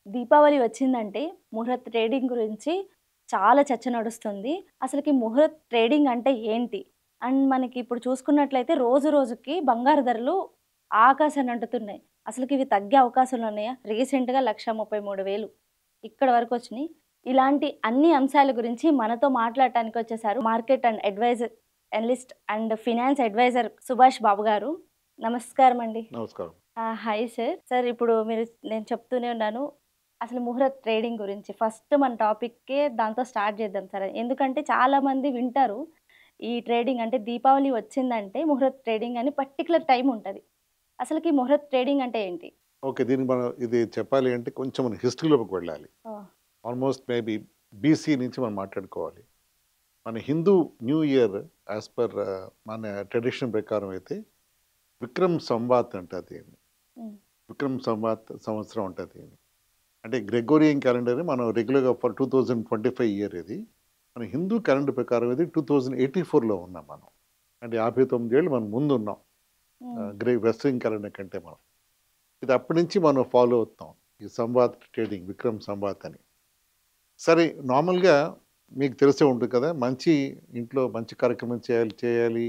దీపావళి వచ్చిందంటే ముహూర్త్ ట్రేడింగ్ గురించి చాలా చర్చ నడుస్తుంది. అసలకి ముహూర్త్ ట్రేడింగ్ అంటే ఏంటి? అండ్ మనకి ఇప్పుడు చూసుకున్నట్లయితే రోజు రోజుకి బంగారు ధరలు ఆకాశాన్ని అంటుతున్నాయి. అసలకి ఇవి తగ్గే అవకాశాలున్నాయా? రీసెంట్‌గా 1,33,000 ఇక్కడి వరకొచ్చినియి. ఇలాంటి అన్ని అంశాల గురించి మనతో మాట్లాడటానికి వచ్చేసారు market and analyst and finance advisor Subhash Babu garu. నమస్కారం అండి. నమస్కారం. Hi sir. సార్ ఇప్పుడు నేను చెప్తూనే ఉన్నాను. అసలు ముహూర్త్ ట్రేడింగ్ గురించి ఫస్ట్ మన టాపిక్కే దాంతో స్టార్ట్ చేద్దాం సార్. ఎందుకంటే చాలామంది వింటారు. ఈ ట్రేడింగ్ అంటే దీపావళి వచ్చిందంటే ముహూర్త్ ట్రేడింగ్ అని పర్టిక్యులర్ టైమ్ ఉంటది. అసలకి ముహూర్త్ ట్రేడింగ్ అంటే ఏంటి? ఓకే. దీనికి మనం ఇది చెప్పాలి అంటే కొంచెం మనం హిస్టరీలోకి వెళ్ళాలి. ఓహ్! ఆల్మోస్ట్ మేబీ బీసీ నుంచి మనం మాట్లాడుకోవాలి. మన Hindu new year as per మన ట్రెడిషన్ ప్రకారం అయితే విక్రమ్ సంవాత్ అంటారు దీన్ని. హ్మ్. విక్రమ్ సంవాత్ సంవత్సరం ఉంటది దీన్ని. అంటే గ్రెగోరియన్ క్యాలెండర్ మనం రెగ్యులర్‌గా ఫర్ 2025 ఇయర్ ఇది. మన హిందూ క్యాలెండర్ ప్రకారం ఇది 2084లో ఉన్నాం మనం. అంటే 59 ఏళ్ళు మనం ముందున్నాం. హ్మ్. వెస్టర్న్ క్యాలెండర్ కంటే మనం. ఇది అప్పటి నుంచి మనం ఫాలో అవుతున్నాం. ఈ సంవాత్ ట్రేడింగ్, విక్రమ్ సంవాత్ అని. సరే నార్మల్‌గా మీకు తెలిసే ఉంటుంది కదా! మంచి ఇంట్లో మంచి కార్యక్రమం చేయాలి,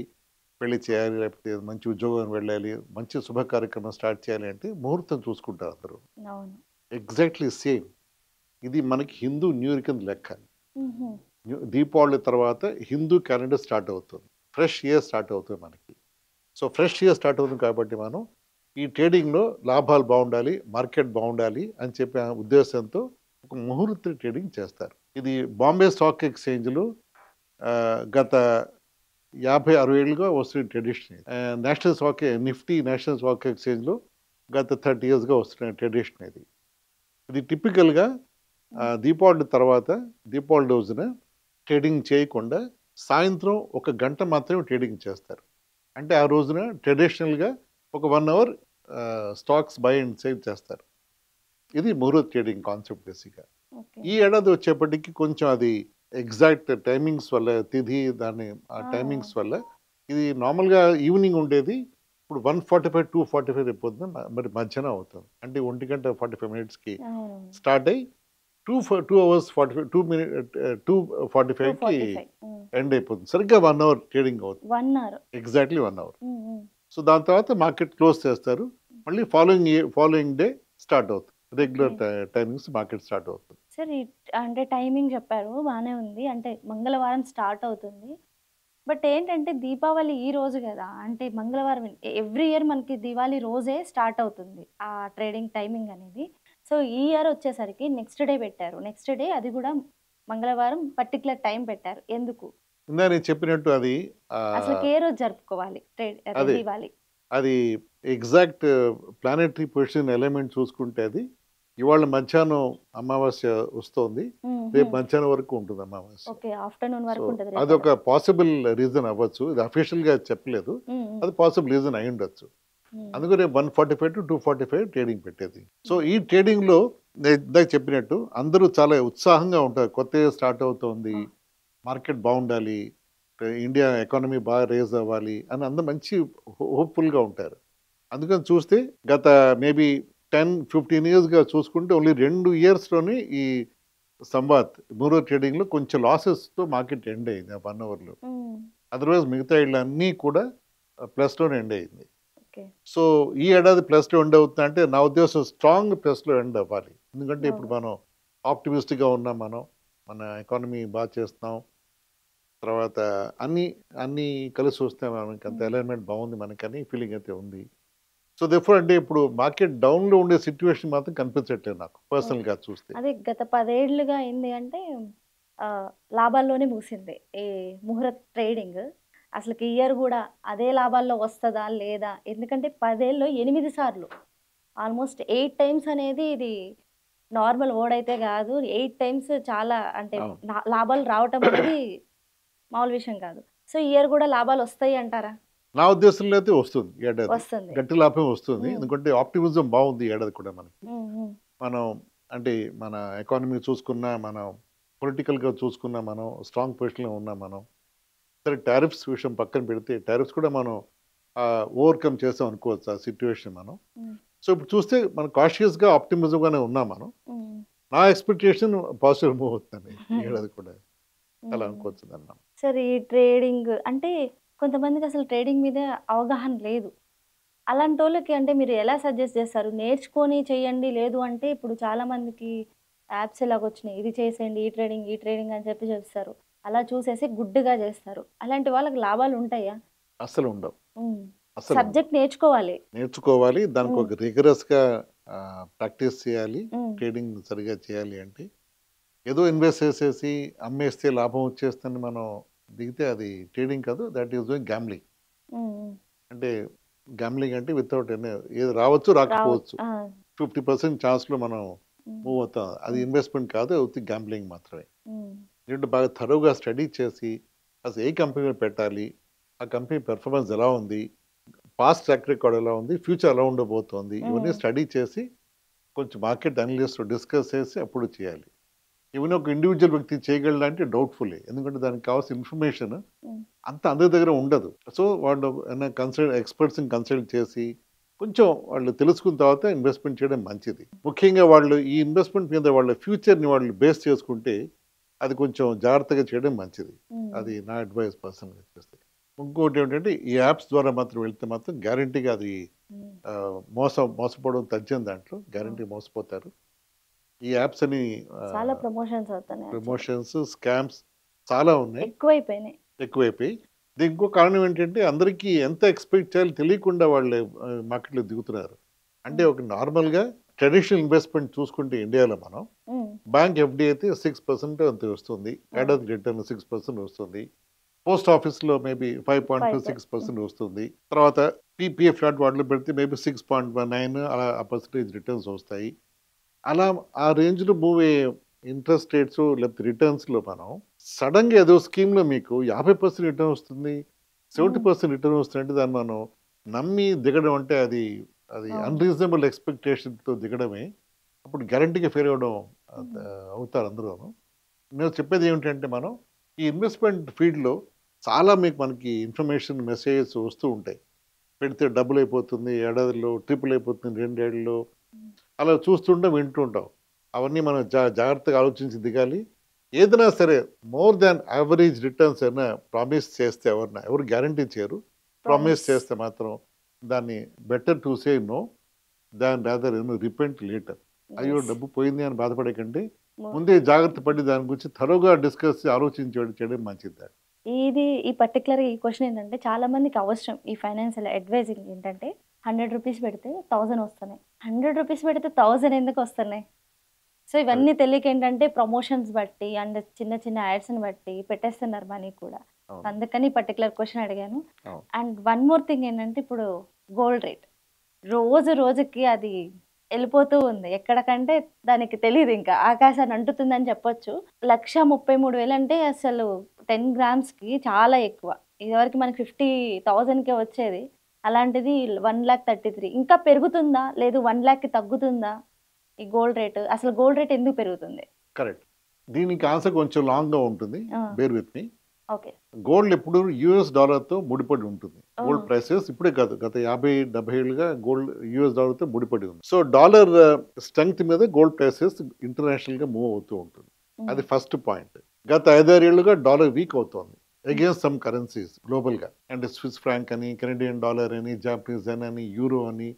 పెళ్లి చేయాలి, లేకపోతే మంచి ఉద్యోగం వెళ్ళాలి, మంచి శుభ కార్యక్రమం స్టార్ట్ చేయాలి అంటే ముహూర్తం చూసుకుంటారు అందరూ. అవును. Exactly same. ఇది మనకి హిందూ న్యూ ఇయర్ కింద లెక్క. హుహు. దీపావళి తర్వాత హిందూ క్యాలెండర్ స్టార్ట్ అవుతుంది. ఫ్రెష్ ఇయర్ స్టార్ట్ అవుతుంది మనకి. సో, ఫ్రెష్ ఇయర్ స్టార్ట్ అవుతుంది కాబట్టి మనం ఈ ట్రేడింగ్‌లో లాభాలు బావుండాలి, మార్కెట్ బావుండాలి అని చెప్పే ఉద్దేశంతో ఒక ముహూర్త ట్రేడింగ్ చేస్తారు. ఇది బాంబే స్టాక్ ఎక్స్‌చేంజ్‌లో గత 50, 60 ఏళ్లుగా వస్తున్న ట్రెడిషన్ ఇది. నేషనల్ స్టాక్ ఎక్స్‌చేంజ్‌లో గత 30 ఇయర్స్‌గా వస్తున్న ట్రెడిషన్ ఇది. ఇది టిపికల్‌గా హ్మ్. దీపావళి తర్వాత దీపావళి రోజున ట్రేడింగ్ చేయకుండా సాయంత్రం ఒక గంట మాత్రమే ట్రేడింగ్ చేస్తారు. అంటే ఆ రోజున ట్రెడిషనల్‌గా ఒక 1 hour stocks buy and sale చేస్తారు. ఇది ముహూర్త్ ట్రేడింగ్ కాన్సెప్ట్ బేసిక్‌గా. ఓకే. ఈ ఏడాది వచ్చేప్పటికి కొంచెం అది ఎగ్జాక్ట్ టైమింగ్స్ వల్ల తిథి దాని ఆ ఆ! టైమింగ్స్ వల్ల ఇది నార్మల్‌గా ఈవినింగ్ ఉండేది. ఇప్పుడు 1:45, 2:45 రేపు పొద్దున మరి మధ్యాహ్నం అవుతుంది. అంటే 1:45 మినిట్స్‌కి అవునవును. స్టార్ట్ అయ్యి 2 అవర్స్ 45 2:45కి 2:45. హ్మ్. ఎండ్ అయిపోతుంది. సరిగ్గా 1 అవర్ ట్రేడింగ్ అవుతుంది. 1 అవర్. Exactly 1 hour. హ్మ్. హ్మ్. సో, దాని తర్వాత మార్కెట్ క్లోజ్ చేస్తారు. మళ్ళీ ఫాలోయింగ్ డే స్టార్ట్ అవుతుంది. Okay. Regular timings market start అవుతుంది. సార్ అంటే టైమింగ్ చెప్పారు బానే ఉంది. అంటే మంగళవారం స్టార్ట్ అవుతుంది. బట్ ఏంటంటే దీపావళి ఈ రోజు గదా! అంటే మంగళవారం ఎవ్రీ ఇయర్ మనకి దివాళీ రోజే స్టార్ట్ అవుతుంది. ఆ ట్రేడింగ్ టైమింగ్ అనేది. సో, ఈ ఇయర్ వచ్చేసరికి నెక్స్ట్ డే పెట్టారు. నెక్స్ట్ డే అది గూడా మంగళవారం పర్టిక్యులర్ టైమ్ పెట్టారు. ఎందుకు? ఇందాక నేను చెప్పినట్టు అది అసలకి ఆహ్, ఏ రోజు జరుపుకోవాలి? అదే అదే. దివాళి. అది ఎగ్జాక్ట్ ప్లానెటరీ పొజిషన్ ఎలిమెంట్ చూసుకుంటే అది ఇవాళ మధ్యాహ్నం అమావాస్య వస్తోంది. హ్మ్. రేపు హ్మ్. మధ్యాహ్నం వరకు ఉంటుంది అమావాస్య. ఓకే. ఆఫ్టర్‌నూన్ సో, వరకు ఉంటది అదొక రేపటి. పాసిబుల్ రీజన్ అవ్వచ్చు. ఇది అఫీషియల్‌గా చెప్పలేదు. హ్మ్. హ్మ్. అది పాసిబుల్ రీజన్ అయ్యుండొచ్చు. హ్మ్. అందుకనే 145-245 ట్రేడింగ్ పెట్టేది. సో, హ్మ్. ఈ ట్రేడింగ్‌లో నేను ఇందాక చెప్పినట్టు అందరూ చాలా ఉత్సాహంగా ఉంటారు. కొత్త ఇయర్ స్టార్ట్ అవుతోంది. ఆ! మార్కెట్ బావుండాలి. ఇండియా ఎకానమీ బాగా రైజ్ అవ్వాలి అని అందరూ మంచి హోప్‌ఫుల్‌గా ఉంటారు. అందుకని చూస్తే గత మేబీ 10, 15 ఇయర్స్‌గా చూసుకుంటే ఓన్లీ 2 ఇయర్స్‌లోనే ఈ సంవాత్ మూరో ట్రేడింగ్‌లో కొంచెం లాసెస్‌తో మార్కెట్ ఎండ్ అయింది ఆ 1 అవర్‌లో. హ్మ్. అదర్‌వైజ్ మిగతా ఇళ్ళన్నీ కూడా ప్లస్‌లోనే ఎండ్ అయింది. ఓకే. సో, ఈ ఏడాది ప్లస్‌లో ఎండ్ అవుతుందంటే నా ఉద్దేశం స్ట్రాంగ్ ప్లస్‌లో ఎండ్ అవ్వాలి. ఎందుకంటే ఇప్పుడు ఓహ్! మనం ఆప్టిమిస్టిక్‌గా ఉన్నాం మనం. మన ఎకానమీ చేస్తున్నాం. తర్వాత అన్నీ, అన్నీ కలిసొస్తే మనకంత హ్మ్. అలైన్‌మెంట్ బావుంది మనకని ఫీలింగ్ అయితే ఉంది. సో, దేర్‌ఫోర్ అంటే ఇప్పుడు మార్కెట్ డౌన్‌లో ఉండే సిట్యుయేషన్ మాత్రం కనిపించట్లేదు నాకు ఓకే. పర్సనల్‌గా చూస్తే. అదే గత 10 ఏళ్లుగా ఏంది అంటే లాభాల్లోనే ముగిసింది. ఈ ముహూర్త్ ట్రేడింగ్. అసలకి ఈ ఇయర్ గూడా అదే లాభాల్లో వస్తదా? లేదా? ఎందుకంటే 10 ఏళ్లలో 8 సార్లు ఆల్‌మోస్ట్ 8 టైమ్స్ అనేది ఇది నార్మల్ వర్డ్ అయితే గాదు. 8 టైమ్స్ చాలా అంటే అవును. లాభాలు రావటం అనేది మామూలు విషయం కాదు. సో, ఈ ఇయర్ గూడా లాభాలొస్తాయి అంటారా? నా ఉద్దేశంలో అయితే వస్తుంది ఈ ఏడాది. వస్తుంది. గట్టి లాభం వస్తుంది. హ్మ్. ఎందుకంటే ఆప్టిమిజం బావుంది ఈ ఏడాది కూడా మనకి. హ్మ్. హ్మ్. మనం అంటే మన ఎకానమీ చూసుకున్నా, మనం పొలిటికల్‌గా చూసుకున్నా మనం స్ట్రాంగ్ పొజిషన్‌లో ఉన్నాం మనం. సరే టారిఫ్స్ విషయం పక్కన పెడితే టారిఫ్స్ కూడా మనం ఓవర్‌కమ్ చేసాం అనుకోవచ్చు ఆ సిట్యుయేషన్ మనం. హ్మ్. సో, ఇప్పుడు చూస్తే మనం కాషియస్‌గా, ఆప్టిమిజంగానే ఉన్నాం మనం. హ్మ్. నా ఎక్స్పెక్టేషన్ పాజిటివ్ మూవ్ అవుతుందండి ఈ ఏడాది కూడా అలా ఉమ్. అనుకోవచ్చు దాన్ని మనం. సరే ఈ ట్రేడింగ్ అంటే కొంతమందికి అసలు ట్రేడింగ్ మీద అవగాహన లేదు. అలాంటి వాళ్ళకి అంటే మీరు ఎలా సజెస్ట్ చేస్తారు? నేర్చుకొని చేయండి. లేదు అంటే ఇప్పుడు చాలా మందికి యాప్స్ ఎలాగొచ్చినాయి. ఇది చేసేయండి. ఈ ట్రేడింగ్ అని చెప్పి చెప్తారు. అలా చూసేసి గుడ్డిగా చేస్తారు. అలాంటి వాళ్ళకి లాభాలు ఉంటాయా? అస్సలు ఉండవు. హ్మ్. అస్సలు ఉండవు. సబ్జెక్ట్ నేర్చుకోవాలి. నేర్చుకోవాలి. దానికి హ్మ్. ఒక రిగరస్‌గా ప్రాక్టీస్ చేయాలి. హ్మ్. ట్రేడింగ్ సరిగ్గా చేయాలి అంటే, ఏదో ఇన్వెస్ట్ చేసేసి అమ్మేస్తే లాభం వచ్చేస్తుందని మనం దిగితే అది ట్రేడింగ్ కాదు. That is doing gambling. హ్మ్. హ్మ్. అంటే గ్యాంబ్లింగ్ అంటే వితౌట్ ఎనీ ఏది రావచ్చు, రాకపోవచ్చు. ఆ! 50% ఛాన్స్‌లో మనం హ్మ్. మూవ్ అవుతాం. అది హ్మ్. ఇన్వెస్ట్‌మెంట్ కాదు. ఉత్తి గ్యాంబ్లింగ్ మాత్రమే. హ్మ్. దీంట్లో బాగా థరోగా స్టడీ చేసి అసలు ఏ కంపెనీలో పెట్టాలి? ఆ కంపెనీ పెర్ఫార్మన్స్ ఎలా ఉంది? పాస్ట్ ట్రాక్ రికార్డ్ ఎలా ఉంది? ఫ్యూచర్ ఎలా ఉండబోతోంది? ఇవన్నీ హ్మ్. స్టడీ చేసి కొంచెం మార్కెట్ అనలిస్ట్‌తో డిస్కస్ చేసి అప్పుడు చేయాలి. ఈవెన్ ఒక ఇండివిడ్యువల్ వ్యక్తి చేయగలడా అంటే డౌట్‌ఫుల్లే. ఎందుకంటే దానికి కావాల్సిన ఇన్ఫర్మేషన్ హ్మ్. అంత అందరి దగ్గర ఉండదు. సో, వాళ్ళు ఎక్స్‌పర్ట్స్‌ని కన్సల్ట్ చేసి కొంచెం వాళ్ళు తెలుసుకున్న తర్వాత ఇన్వెస్ట్‌మెంట్ చేయడం మంచిది. ముఖ్యంగా వాళ్ళు ఈ ఇన్వెస్ట్‌మెంట్ మీద వాళ్ళ ఫ్యూచర్‌ని వాళ్ళు బేస్ చేసుకుంటే అది కొంచెం జాగ్రత్తగా చేయడం మంచిది. హ్మ్. అది నా అడ్వైస్ పర్సనల్‌గా చేస్తే. ఇంకోటేంటంటే ఈ యాప్స్ ద్వారా మాత్రం వెళ్తే మాత్రం గ్యారంటీగా అది హ్మ్. మోసపోవడం తథ్యం దాంట్లో. అవును. గ్యారంటీ మోసపోతారు. ఈ యాప్స్ అని చాలా ఆహ్, ప్రమోషన్స్ అవుతున్నాయి యాక్చువల్లీ. ప్రమోషన్స్, స్కామ్స్ చాలా ఉన్నాయి. ఎక్కువైపోయినాయి. ఎక్కువైపోయి. దీనికి ఇంకో కారణం ఏంటంటే అందరికీ ఎంత ఎక్స్‌పెక్ట్ చేయాలో తెలియకుండా వాళ్ళే మార్కెట్‌లో దిగుతున్నారు. అంటే హ్మ్. ఒక నార్మల్‌గా ట్రెడిషనల్ ఇన్వెస్ట్‌మెంట్ చూసుకుంటే ఇండియాలో మనం హ్మ్. బ్యాంక్ ఎఫ్‌డి అయితే 6% ఎంతో వస్తుంది. అవును. ఏడాది రిటర్న్ 6% వస్తుంది. పోస్ట్ ఆఫీస్‌లో మేబీ 5.5, 5 హ్మ్. 6% వస్తుంది. తర్వాత పీపీఎఫ్ లాంటి వాటిలో పెడితే మేబీ 6.9 అలా ఆ పర్సెంటేజ్ రిటర్న్స్ వస్తాయి. అలా ఆ రేంజ్‌లో మూవ్ అయ్యే ఇంట్రెస్ట్ రేట్స్ లేకపోతే రిటర్న్స్‌లో మనం సడెన్‌గా ఏదో స్కీమ్‌లో మీకు 50% రిటర్న్ వస్తుంది. హ్మ్. 70% రిటర్న్ వస్తుందంటే దాన్ని మనం నమ్మి దిగడం అంటే అది అవును. అన్‌రీజనబుల్ ఎక్స్‌పెక్టేషన్‌తో దిగడమే. అప్పుడు గ్యారంటీగా ఫెయిల్ అవ్వడం హ్మ్. అవుతారు అందరూను. నేను చెప్పేది ఏమిటంటే మనం ఈ ఇన్వెస్ట్‌మెంట్ ఫీల్డ్‌లో చాలా మనకి ఇన్ఫర్మేషన్ మెసేజెస్ వస్తూ ఉంటాయి. పెడితే డబుల్ అయిపోతుంది. ఏడాదిలో ట్రిపుల్ అయిపోతుంది 2 ఏళ్లలో. హ్మ్. అలా చూస్తుంటాం, వింటుంటాం. అవన్నీ మనం జాగ్రత్తగా ఆలోచించి దిగాలి. ఏదైనా సరే మోర్ థాన్ యావరేజ్ రిటర్న్స్ అయినా ప్రామిస్ చేస్తే ఎవరు గ్యారంటీ చేయరు. Promise promise. చేస్తే మాత్రం దాన్ని better to say no than rather repent later. అయ్యో! యెస్. డబ్బు పోయింది అని బాధపడకండి. మొ ముందే జాగ్రత్త పడి దాని గురించి థరోగా డిస్కస్ ఆలోచించి చేయడం మంచిది. ఈ పర్టిక్యులర్ ఈ క్వెషన్ ఏంటంటే చాలా మందికి అవసరం. ఈ ఫైనాన్షియల్ అడ్వైజింగ్ ఏంటంటే రూ. 100 పెడితే 1000 వస్తున్నాయి. రూ. 100 పెడితే 1000 ఎందుకు వస్తున్నాయి? సో, అది. ఇవన్నీ తెలియకేంటంటే ప్రమోషన్స్ బట్టి అండ్ చిన్న చిన్న యాడ్స్‌ని బట్టి పెట్టేస్తున్నారు మనీ కూడా. అవును. అందుకని పర్టిక్యులర్ క్వెషన్ అడిగాను. అవును. అండ్ వన్ మోర్ థింగ్ ఏంటంటే ఇప్పుడు గోల్డ్ రేట్. రోజు రోజుకి అది ఎళ్ళిపోతూ ఉంది. ఎక్కడికంటే దానికి తెలీదింకా. ఆకాశాన్ని అంటుతుందని చెప్పొచ్చు. 1,33,000 అంటే అసలు 10 గ్రామ్స్‌కి చాలా ఎక్కువ. ఇదివరకు మనకి 50,000కే వచ్చేది. అలాంటిది 1,33,000 ఇంకా పెరుగుతుందా? లేదు 1,00,000కి తగ్గుతుందా? ఈ గోల్డ్ రేట్. అసలు గోల్డ్ రేట్ ఎందుకు పెరుగుతుంది? కరెక్ట్. దీనికి ఆన్సర్ కొంచెం లాంగ్‌గా ఉంటుంది. ఆ! Bear with me. Okay. Gold ఎప్పుడు యూఎస్ డాలర్‌తో ముడిపడి ఉంటుంది. ఆ! గోల్డ్ ప్రైసెస్ ఇప్పుడే కాదు. గత 50, 70 ఏళ్లుగా గోల్డ్ యూఎస్ డాలర్‌తో ముడిపడి ఉంది. సో, డాలర్ స్ట్రెంగ్త్ మీద గోల్డ్ ప్రైసెస్ ఇంటర్నేషనల్‌గా మూవ్ అవుతూ ఉంటుంది. హ్మ్. అది ఫస్ట్ పాయింట్. గత 5, 6 ఏళ్లుగా డాలర్ వీక్ అవుతోంది. అగైన్స్ట్ సమ్ కరెన్సీస్ గ్లోబల్‌గా. అంటే స్విస్ ఫ్రాంక్ అని, కెనడియన్ డాలర్ అని, జాపనీస్ యెన్ అని, యూరో అని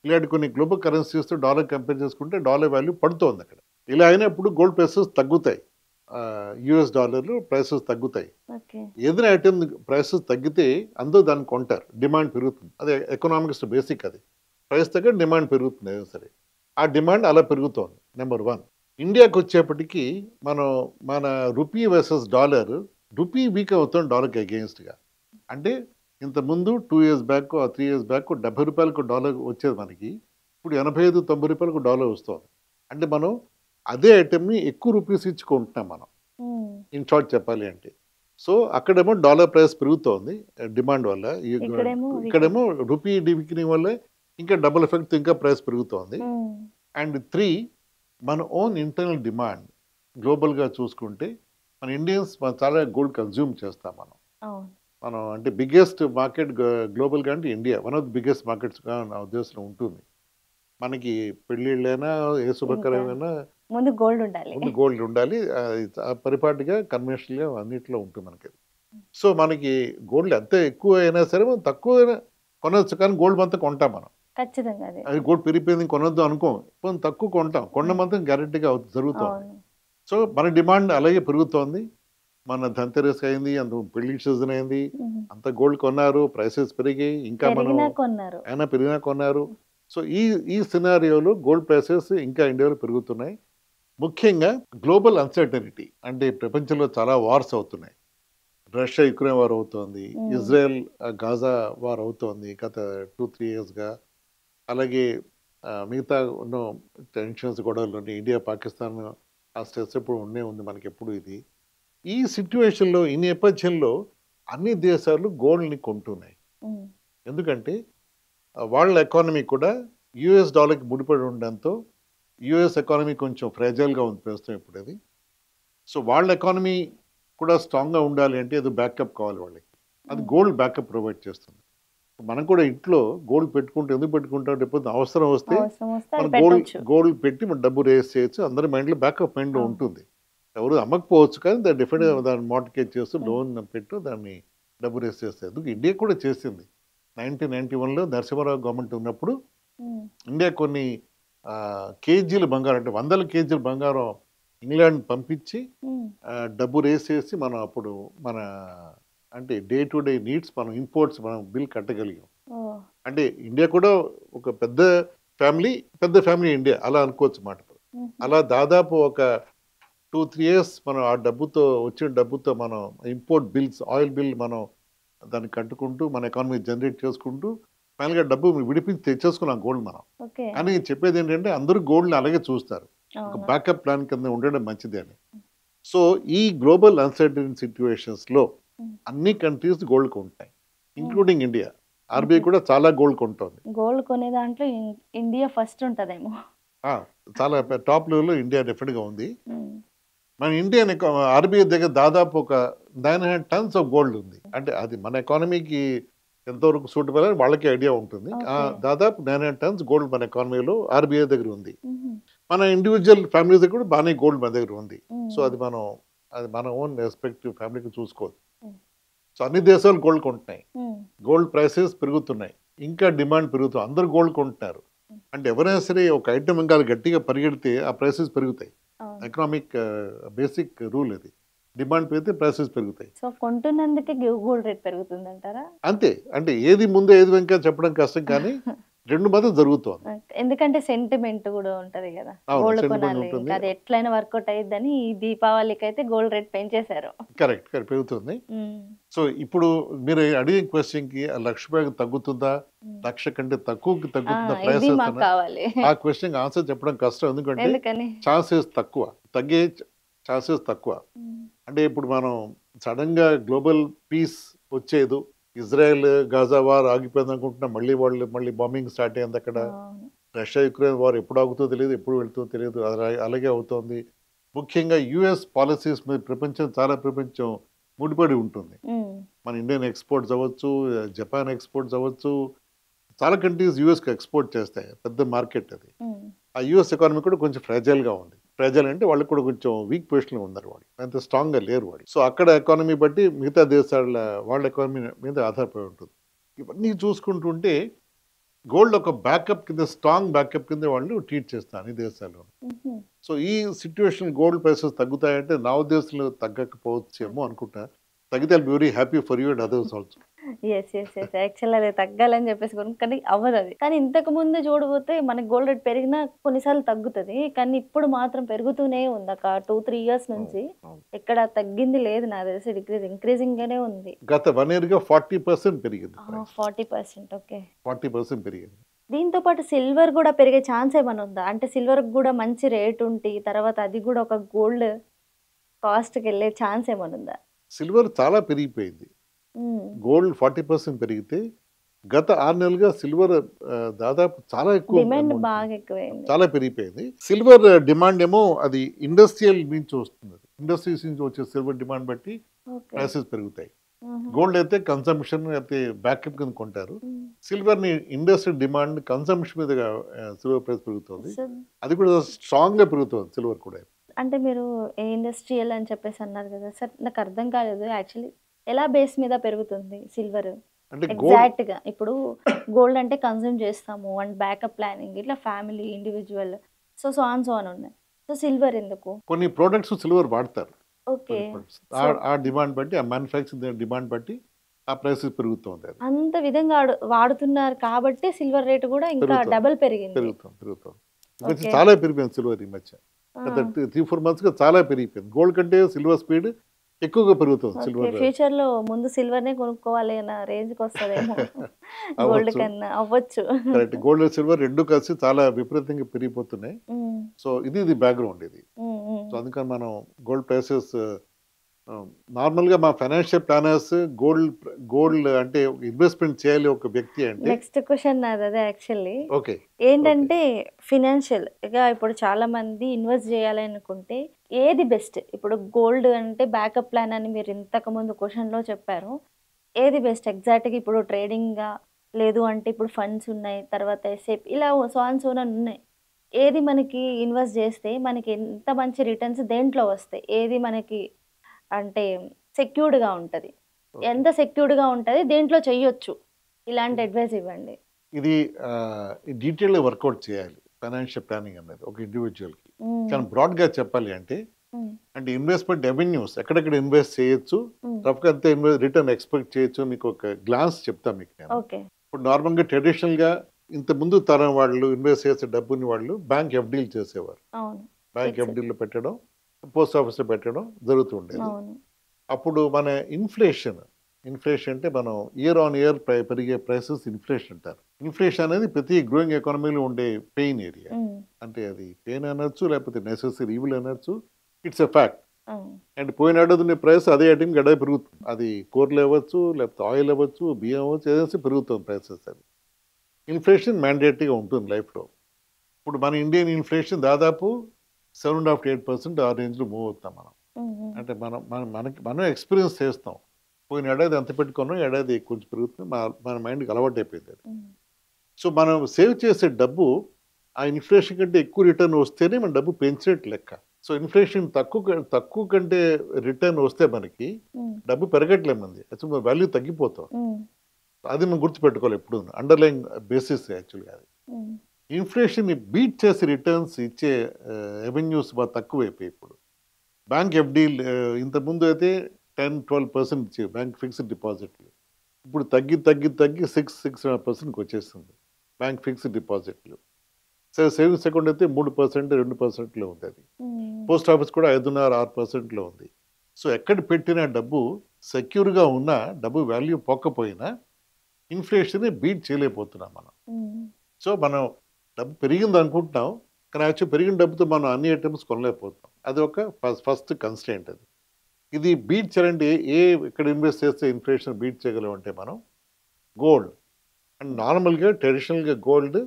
ఇలాంటి కొన్ని గ్లోబల్ కరెన్సీస్‌తో డాలర్ కంపేర్ చేసుకుంటే డాలర్ వాల్యూ పడుతోంది అక్కడ. ఇలా అయినప్పుడు గోల్డ్ ప్రైసెస్ తగ్గుతాయి. యూఎస్ డాలర్‌లు ప్రైసెస్ తగ్గుతాయి. ఓకే. ఏదైనా ఐటెమ్ ప్రైసెస్ తగ్గితే అందరూ దాన్ని కొంటారు. డిమాండ్ పెరుగుతుంది. అదే ఎకనామిక్స్ బేసిక్ అది. ప్రైస్ తగ్గట్టు డిమాండ్ పెరుగుతుంది ఏదైనా సరే. ఆ డిమాండ్ అలా పెరుగుతోంది. నంబర్ 1. ఇండియాకొచ్చేప్పటికి మనం మన rupee versus dollar rupee week అవుతుంది డాలర్‌కి అగెయిన్స్ట్‌గా. అంటే ఇంతకుముందు 2 ఇయర్స్ బ్యాక్, 3 ఇయర్స్ బ్యాక్ రూ. 70కు డాలర్ వచ్చేది మనకి. ఇప్పుడు రూ. 85, 90కు డాలర్ వస్తోంది. అంటే మనం అదే ఐటెమ్‌ని ఎక్కువ రూపీస్ ఇచ్చి కొంటున్నాం మనం. హ్మ్. ఇన్ షార్ట్ చెప్పాలి అంటే. సో, అక్కడేమో డాలర్ ప్రైస్ పెరుగుతోంది డిమాండ్ వల్ల. ఇక్కడేమో వీక్ ఇక్కడేమో అయిపోతుంది. రూపీ వీకెనింగ్ వల్ల ఇంకా డబుల్ ఎఫెక్ట్‌తో ఇంకా ప్రైస్ పెరుగుతోంది. హ్మ్. అండ్ 3 మన ఓన్ ఇంటర్నల్ డిమాండ్ గ్లోబల్‌గా చూసుకుంటే మన ఇండియన్స్ చాలా గోల్డ్ కన్జ్యూమ్ చేస్తాం మనం. అవును. మనం అంటే బిగ్గెస్ట్ మార్కెట్ గ్లోబల్‌గా అంటే India. One of the biggest మార్కెట్స్‌గా నా ఉద్దేశంలో ఉంటుంది. మనకి పెళ్ళిళ్ళైనా, ఏ ఇంకా శుభకార్యమైనా ముందు గోల్డ్ ఉండాలి. ముందు గోల్డ్ ఉండాలి. పరిపాటిగా కన్వెన్షనల్‌గా అన్నిట్లో ఉంటుంది మనకి. సో, మనకి గోల్డ్ ఎంత ఎక్కువ అయినా సరే మనం తక్కువ కొనొచ్చు, కానీ గోల్డ్ మాత్రం కొంటాం మనం. ఖచ్చితంగా అది. అది గోల్డ్ పెరిగిపోయింది కొనొద్దు అనుకోం. కొంచెం తక్కువ కొంటాం. కొనడం మాత్రం గ్యారంటీగా జరుగుతోంది. అవును. సో, మన డిమాండ్ అలాగే పెరుగుతోంది. మన ధన్‌తెరస్ అయింది, పెళ్లి సీజన్ అయింది. అంత గోల్డ్ కొన్నారు, ప్రైసెస్ పెరిగాయి. ఇంకా మనం పెరిగినా కొన్నారు. అయినా పెరిగినా కొన్నారు. సో, ఈ సినారియోలో గోల్డ్ ప్రైసెస్ ఇంకా ఇండియాలో పెరుగుతున్నాయి. ముఖ్యంగా గ్లోబల్ అన్సర్టనిటీ, అంటే ప్రపంచంలో చాలా వార్స్ అవుతున్నాయి. రష్యా యుక్రెయిన్ వార్ అవుతోంది. ఇజ్రాయెల్ గాజా వార్ అవుతోంది గత 2-3 ఇయర్స్‌గా. అలాగే మిగతా ఉన్న టెన్షన్స్, గొడవలు ఇండియా, పాకిస్తాన్ ఆ స్ట్రెస్ ఎప్పుడు ఉంది మనకెప్పుడు ఇది. ఈ సిట్యుయేషన్‌లో, ఈ నేపథ్యంలో అన్ని దేశాలు గోల్డ్‌ని కొంటున్నాయి. ఎందుకంటే వాళ్ళ ఎకానమీ కూడా యూఎస్ డాలర్‌కి ముడిపడి ఉండడంతో యూఎస్ ఎకానమీ కొంచెం ఫ్రెజైల్‌గా ఉంది ప్రస్తుతం ఇప్పుడు అది. సో, వాళ్ళ ఎకానమీ కూడా స్ట్రాంగ్‌గా ఉండాలి అంటే ఏదో బ్యాకప్ కావాలి వాళ్ళకి. అది గోల్డ్ బ్యాకప్ ప్రొవైడ్ చేస్తుంది. మనం కూడా ఇంట్లో గోల్డ్ పెట్టుకుంటే ఎందుకు పెట్టుకుంటాం? రేపొద్దున అవసరం వస్తే అవసరం వస్తే మనం అది పెట్టొచ్చు. గోల్డ్ పెట్టి మనం డబ్బు రేజ్ చేయొచ్చు. అందరి మైండ్‌లో బ్యాకప్ మైండ్‌లో అవును. ఉంటుంది. ఎవరు అమ్మకపోవచ్చు, కానీ దాన్ని డెఫినెట్‌గా దాన్ని మార్ట్‌గేజ్ చేస్తూ లోన్ పెట్టు దాన్ని డబ్బు రేజ్ చేస్తారు. ఎందుకు ఇండియా కూడా చేసింది. 1991లో నరసింహారావు గవర్నమెంట్ ఉన్నప్పుడు ఇండియా కొన్ని కేజీల బంగారం, అంటే వందల కేజీల బంగారం ఇంగ్లాండ్ పంపించి డబ్బు రేస్ చేసి మనం అప్పుడు మన అంటే డే టు డే నీడ్స్ మనం ఇంపోర్ట్స్ మనం బిల్ కట్టగలిగాం. అంటే ఇండియా కూడా ఒక పెద్ద ఫ్యామిలీ ఇండియా అలా అనుకోవచ్చు మాట. అలా దాదాపు ఒక 2-3 ఇయర్స్ మనం ఆ డబ్బుతో, వచ్చిన డబ్బుతో మనం ఇంపోర్ట్ బిల్స్, ఆయిల్ బిల్ మనం దాన్ని కట్టుకుంటూ మన ఎకానమీ జనరేట్ చేసుకుంటూ ఫైనల్గా డబ్బు విడిపించి తెచ్చేసుకున్నాం గోల్డ్ మనం. కానీ చెప్పేది ఏంటంటే అందరూ గోల్డ్ని అలాగే చూస్తారు, ఒక బ్యాకప్ ప్లాన్ కింద ఉండడం మంచిది అని. సో, ఈ గ్లోబల్ అన్సర్టన్ సిచ్యువేషన్స్లో అన్ని కంట్రీస్ గోల్డ్ కొంటాయి, ఇంక్లూడింగ్ ఇండియా. ఆర్బీఐ కూడా చాలా గోల్డ్ కొంటోంది. గోల్డ్ కొనే దాంట్లో ఇండియా ఫస్ట్ ఉంటదేమో. చాలా టాప్ లెవెల్లో ఇండియా డెఫినెట్గా ఉంది. మన ఇండియన్ ఆర్బీఐ దగ్గర దాదాపు ఒక 900 tons ఆఫ్ గోల్డ్ ఉంది. అంటే అది మన ఎకానమీకి ఎంతవరకు సూటబుల్ అని వాళ్ళకి ఐడియా ఉంటుంది. దాదాపు 900 tons గోల్డ్ మన ఎకానమీలో ఆర్బీఐ దగ్గర ఉంది. మన ఇండివిజువల్ ఫ్యామిలీస్ దగ్గర కూడా బాగానే గోల్డ్ మన దగ్గర ఉంది. సో, అది మన ఓన్ రెస్పెక్టివ్ ఫ్యామిలీకి చూసుకోవచ్చు. సో, అన్ని దేశాలు గోల్డ్ కొంటున్నాయి. గోల్డ్ ప్రైసెస్ పెరుగుతున్నాయి, ఇంకా డిమాండ్ పెరుగుతుంది. అందరూ గోల్డ్ కొంటున్నారు. అంటే ఎవరైనా సరే ఒక ఐటమ్ ఇంకా గట్టిగా పరిగెడితే ఆ ప్రైసెస్ పెరుగుతాయి. ఎకనామిక్ బేసిక్ రూల్ అది. డిమాండ్ పెరిగితే ప్రైసెస్ పెరుగుతాయి. సో, కొంటున్నందుకే గోల్డ్ రేట్ పెరుగుతుంది అంటారా? అంతే. అంటే ఏది ముందు ఏది వెనక చెప్పడం కష్టం, కానీ రెండు మాత్రం జరుగుతోంది. ఎందుకంటే సెంటిమెంట్ కూడా ఉంటది కదా, గోల్డ్ కొనాలి, అది ఎట్లయినా వర్కౌట్ అయ్యిద్దని ఈ దీపావళికి అయితే గోల్డ్ రేట్ పెంచేశారు. కరెక్ట్ పెరుగుతుంది. సో, ఇప్పుడు మీరు అడిగిన క్వశ్చన్ కి ₹1,00,000 తగ్గుతుందా, 1,00,000 కంటే తక్కువకి తగ్గుతుందా ప్రైసెస్, ఆ క్వశ్చన్ ఆన్సర్ చెప్పడం కష్టం. ఎందుకంటే ఛాన్సెస్ తక్కువ, తగ్గే ఛాన్సెస్ తక్కువ. అంటే ఇప్పుడు మనం సడన్ గా గ్లోబల్ పీస్ వచ్చేది, ఇజ్రాయెల్ గాజా వార్ ఆగిపోయింది అనుకుంటున్నాం, మళ్ళీ బాంబింగ్ స్టార్ట్ అయింది అక్కడ. రష్యా యుక్రెయిన్ వార్ ఎప్పుడు ఆగుతుందో తెలియదు, ఎప్పుడు వెళ్తుందో తెలియదు, అలాగే అవుతోంది. ముఖ్యంగా యుఎస్ పాలసీస్ మీద ప్రపంచం ముడిపడి ఉంటుంది. మన ఇండియన్ ఎక్స్పోర్ట్స్ అవ్వచ్చు, జపాన్ ఎక్స్పోర్ట్స్ అవ్వచ్చు, చాలా కంట్రీస్ యుఎస్కి ఎక్స్పోర్ట్ చేస్తాయి, పెద్ద మార్కెట్ అది. ఆ యుఎస్ ఎకానమీ కూడా కొంచెం ఫ్రెజైల్గా ఉంది. ఫ్రెజైల్ అంటే వాళ్ళకి కూడా కొంచెం వీక్ పొజిషన్లో ఉన్నారు, వాళ్ళు అంత స్ట్రాంగ్గా లేరు వాళ్ళు. సో, అక్కడ ఎకానమీ బట్టి మిగతా దేశాల వాళ్ళ ఎకానమీ మీద ఆధారపడి ఉంటుంది. ఇవన్నీ చూసుకుంటుంటే గోల్డ్ ఒక బ్యాకప్ కింద, స్ట్రాంగ్ బ్యాకప్ కింద వాళ్ళు ట్రీట్ చేస్తారు అన్ని దేశాల్లో. సో, ఈ సిచ్యువేషన్ గోల్డ్ ప్రైసెస్ తగ్గుతాయంటే నా ఉద్దేశంలో తగ్గకపోవచ్చేమో అనుకుంటా. తగ్గితే I'll be very happy for you and others also. Actual అది తగ్గాలని చెప్పేసి కానీ అవ్వదు అది. కానీ ఇంతకు ముందు చూడబోతే మనకి గోల్డ్ రేట్ పెరిగినా కొన్నిసార్లు తగ్గుతుంది, కానీ ఇప్పుడు మాత్రం పెరుగుతూనే ఉంది. ఒక 2-3 ఇయర్స్ నుంచి ఎక్కడ తగ్గింది లేదు, నాకు తెలిసి ఇంక్రీజింగ్ గానే ఉంది. గత 1 year గా 40% పెరిగింది. 40%. ఓకే, 40% పెరిగింది. దీంతో పాటు సిల్వర్ కూడా పెరిగే ఛాన్స్ ఏమైనా ఉందా? అంటే సిల్వర్ కూడా మంచి రేట్ ఉంటే తర్వాత అది కూడా ఒక గోల్డ్ కాస్ట్కి వెళ్ళే ఛాన్స్ ఏమైనా ఉందా? సిల్వర్ చాలా పెరిగిపోయింది. గోల్డ్ 40% పెరిగితే గత 6 నెలలుగా సిల్వర్ దాదాపు చాలా ఎక్కువ, డిమాండ్ బాగా ఎక్కువైంది, చాలా పెరిగిపోయింది. సిల్వర్ డిమాండ్ ఏమో అది ఇండస్ట్రియల్ నుంచి వస్తుంది, ఇండస్ట్రీస్ నుంచి వచ్చే సిల్వర్ డిమాండ్ బట్టి ప్రైసెస్ పెరుగుతాయి. గోల్డ్ అయితే కన్సంప్షన్ అయితే బ్యాకప్ కింద కొంటారు. సిల్వర్‌ని ఇండస్ట్రీ డిమాండ్ కన్సంప్షన్ మీదుగా సిల్వర్ ప్రైస్ పెరుగుతుంది. సో అది కూడా స్ట్రాంగ్‌గా పెరుగుతుంది సిల్వర్ కూడా. అంటే మీరు ఇండస్ట్రియల్ అని చెప్పేసి అన్నారు కదా సార్, నాకు అర్థం కాలేదు యాక్చువల్లీ. ఎలా బేస్ మీద పెరుగుతుంది సిల్వర్ అంటే గోల్డ్ ఎగ్జాక్ట్గా? ఇప్పుడు గోల్డ్ అంటే కన్జ్యూమ్ చేస్తాము అండ్ బ్యాకప్ ప్లానింగ్ ఇట్లా ఫ్యామిలీ ఇండివిజువల్ సో ఆన్ ఉన్నాయి. సో సిల్వర్ ఎందుకు? కొన్ని ప్రొడక్ట్స్ సిల్వర్ వాడతారు. ఓకే. కొన్ని ప్రొడక్ట్స్ సో ఆ డిమాండ్ బట్టి, ఆ మ్యానుఫ్యాక్చరింగ్ డిమాండ్ బట్టి ఆ ప్రైస్ పెరుగుతుంది అది. అంత విధంగా వాడుతున్నారు కాబట్టి సిల్వర్ రేట్ కూడా ఇంకా పెరుగుతుంది. డబల్ పెరిగింది. పెరుగుతుంది. ఈ మధ్య ఓకే. చాలా పెరిగిపోయింది సిల్వర్ ఈ మధ్య. ఆ, గత 3-4 మంత్స్‌గా చాలా పెరిగిపోయింది. గోల్డ్ కంటే సిల్వర్ స్పీడ్ ఎక్కువగా పెరుగుతుంది ఓకే. సిల్వర్. ఫ్యూచర్ లో ముందు సిల్వర్నే కొనుక్కోవాలి అన్న రేంజ్కి వస్తుందేమో గోల్డ్ అవ్వచ్చు. కన్నా. అవ్వచ్చు. కరెక్ట్. గోల్డ్, సిల్వర్ 2 కలిసి చాలా విపరీతంగా పెరిగిపోతున్నాయి. ఉమ్, సో ఇది బ్యాక్‌గ్రౌండ్ ఇది. ఉమ్, ఉమ్. సో అందుకని మనం గోల్డ్ ప్రైసెస్ నార్మల్‌గా మా ఫైనాన్షియల్ ప్లానర్స్ గోల్డ్ అంటే ఇన్వెస్ట్‌మెంట్ చేయాలి ఒక వ్యక్తి అంటే నెక్స్ట్ క్వశ్చన్ నాది అదే యాక్చువల్లీ. ఓకే. ఏంటంటే ఫినాన్షియల్గా ఇప్పుడు చాలా మంది ఇన్వెస్ట్ చేయాలి అనుకుంటే ఏది బెస్ట్? ఇప్పుడు గోల్డ్ అంటే బ్యాకప్ ప్లాన్ అని మీరు ఇంతకు ముందు క్వశ్చన్లో చెప్పారు. ఏది బెస్ట్ ఎగ్జాక్ట్గా? ఇప్పుడు ట్రేడింగ్గా, లేదు అంటే ఇప్పుడు ఫండ్స్ ఉన్నాయి, తర్వాత ఎస్ఐపి, ఇలా సో అని ఉన్నాయి. ఏది మనకి ఇన్వెస్ట్ చేస్తే మనకి ఎంత మంచి రిటర్న్స్ దేంట్లో వస్తాయి? ఏది మనకి అంటే సెక్యూర్డ్గా ఉంటుంది? ఓకే. ఎంత సెక్యూర్డ్గా ఉంటుంది? దేంట్లో చెయ్యొచ్చు? ఇలాంటి అడ్వైస్ ఇవ్వండి. ఇది డీటెయిల్‌గా వర్కౌట్ చేయాలి ఫైనాన్షియల్ ప్లానింగ్ అనేది ఒక ఇండివిడ్యువల్‌కి. కానీ బ్రాడ్‌గా చెప్పాలి అంటే ఇన్వెస్ట్‌మెంట్ రెవెన్యూస్ ఎక్కడెక్కడ ఇన్వెస్ట్ చేయొచ్చు, రఫ్‌గా అంతే రిటర్న్ ఎక్స్‌పెక్ట్ చేయొచ్చు. మీకు ఒక గ్లాన్స్ చెప్తా మీకు నేను. ఓకే. ఇప్పుడు నార్మల్‌గా ట్రెడిషనల్‌గా ఇంతకుముందు తరం వాళ్ళు ఇన్వెస్ట్ చేసే డబ్బుని వాళ్ళు బ్యాంక్ ఎఫ్‌డీలు చేసేవారు. అవును. Bank fixed. ఎఫ్‌డీలో పెట్టడం, పోస్ట్ ఆఫీస్‌లో పెట్టడం జరుగుతుండేది. అవును. అప్పుడు మన ఇన్ఫ్లేషన్ అంటే మనం ఇయర్ ఆన్ ఇయర్ పెరిగే ప్రైసెస్ ఇన్ఫ్లేషన్ అంటారు. ఇన్ఫ్లేషన్ అనేది ప్రతి గ్రోయింగ్ ఎకానమీలో ఉండే పెయిన్ ఏరియా. అంటే అది పెయిన్ అనొచ్చు, లేకపోతే నెసెసరీ ఈవిల్ అనొచ్చు. It's a fact. అవును. అండ్ పోయిన ఏడాది ప్రైస్ అదే ఐటమ్ గడే పెరుగుతుంది. అది కూరలు అవ్వచ్చు, లేకపోతే ఆయిల్ అవ్వచ్చు, బియ్యం అవ్వచ్చు, ఏదైనా పెరుగుతుంది ప్రైసెస్. అది ఇన్ఫ్లేషన్ మ్యాండేటరీగా ఉంటుంది లైఫ్లో. ఇప్పుడు మన ఇండియన్ ఇన్ఫ్లేషన్ దాదాపు 7.5-8% ఆ రేంజ్లో మూవ్ అవుతాం మనం. అంటే మనం ఎక్స్పీరియన్స్ చేస్తాం. పోయిన ఏడాది ఎంత పెట్టుకున్నాం, ఏడాది కొంచెం పెరుగుతుంది. మన మైండ్కి అలవాటు అయిపోయింది అది. సో మనం సేవ్ చేసే డబ్బు ఆ ఇన్ఫ్లేషన్ కంటే ఎక్కువ రిటర్న్ వస్తేనే మన డబ్బు పెంచినట్టు లెక్క. సో ఇన్ఫ్లేషన్ తక్కువ కంటే రిటర్న్ వస్తే మనకి డబ్బు పెరగట్లేదు, మంది యాక్చువల్ వాల్యూ తగ్గిపోతాం. అది మనం గుర్తుపెట్టుకోవాలి ఎప్పుడు. అండర్లైన్ బేసిస్ యాక్చువల్గా అది. ఇన్ఫ్లేషన్ని బీట్ చేసి రిటర్న్స్ ఇచ్చే రెవెన్యూస్ బాగా తక్కువైపోయాయి ఇప్పుడు. బ్యాంక్ ఎఫ్డీలు ఇంతకుముందు అయితే 10-12% ఇచ్చే బ్యాంక్ ఫిక్స్డ్ డిపాజిట్లు. ఇప్పుడు తగ్గి 6-6.5%కి వచ్చేస్తుంది బ్యాంక్ ఫిక్స్డ్ డిపాజిట్లు. సేవింగ్స్ అకౌంట్ అయితే 3%, 2%లో ఉంది అది. పోస్ట్ ఆఫీస్ కూడా 5.5-6%లో ఉంది. సో ఎక్కడ పెట్టిన డబ్బు సెక్యూర్గా ఉన్నా, డబ్బు వాల్యూ పోకపోయినా ఇన్ఫ్లేషన్ని బీట్ చేయలేకపోతున్నాం మనం. సో మనం డబ్బు పెరిగింది అనుకుంటున్నాం, కానీ యాక్చువల్ పెరిగిన డబ్బుతో మనం అన్ని ఐటమ్స్ కొనలేకపోతాం. అది ఒక ఫస్ట్ కన్స్ట్రెయింట్. అది ఇది బీట్ చేయాలంటే ఎక్కడ ఇన్వెస్ట్ చేస్తే ఇన్ఫ్లేషన్ బీట్ చేయగలం అంటే మనం గోల్డ్. అండ్ నార్మల్గా ట్రెడిషనల్గా గోల్డ్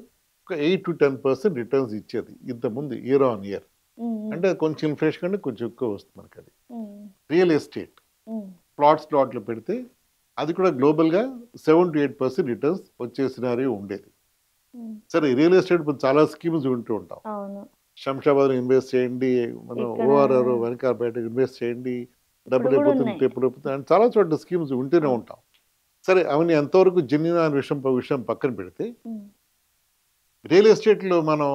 ఒక 8-10% రిటర్న్స్ ఇచ్చేది ఇంతకుముందు ఇయర్ ఆన్ ఇయర్. అంటే కొంచెం ఇన్ఫ్లేషన్ కంటే కొంచెం ఎక్కువ వస్తుంది మనకి. అది రియల్ ఎస్టేట్ ప్లాట్లో పెడితే అది కూడా గ్లోబల్గా 7-8% రిటర్న్స్ వచ్చే సినారియో ఉండేది. సరే, రియల్ ఎస్టేట్ చాలా స్కీమ్స్ వింటూ ఉంటాం. శంషాబాద్ ఇన్వెస్ట్ చేయండి, మనం ఓఆర్ఆర్ వెనకాలపేట ఇన్వెస్ట్ చేయండి, డబ్బులు అయిపోతుంది ఎప్పుడు అని చాలా చోట్ల స్కీమ్స్ వింటూనే ఉంటాం. సరే, అవన్నీ ఎంతవరకు జెన్యూన్ అనే విషయం పక్కన పెడితే రియల్ ఎస్టేట్లో మనం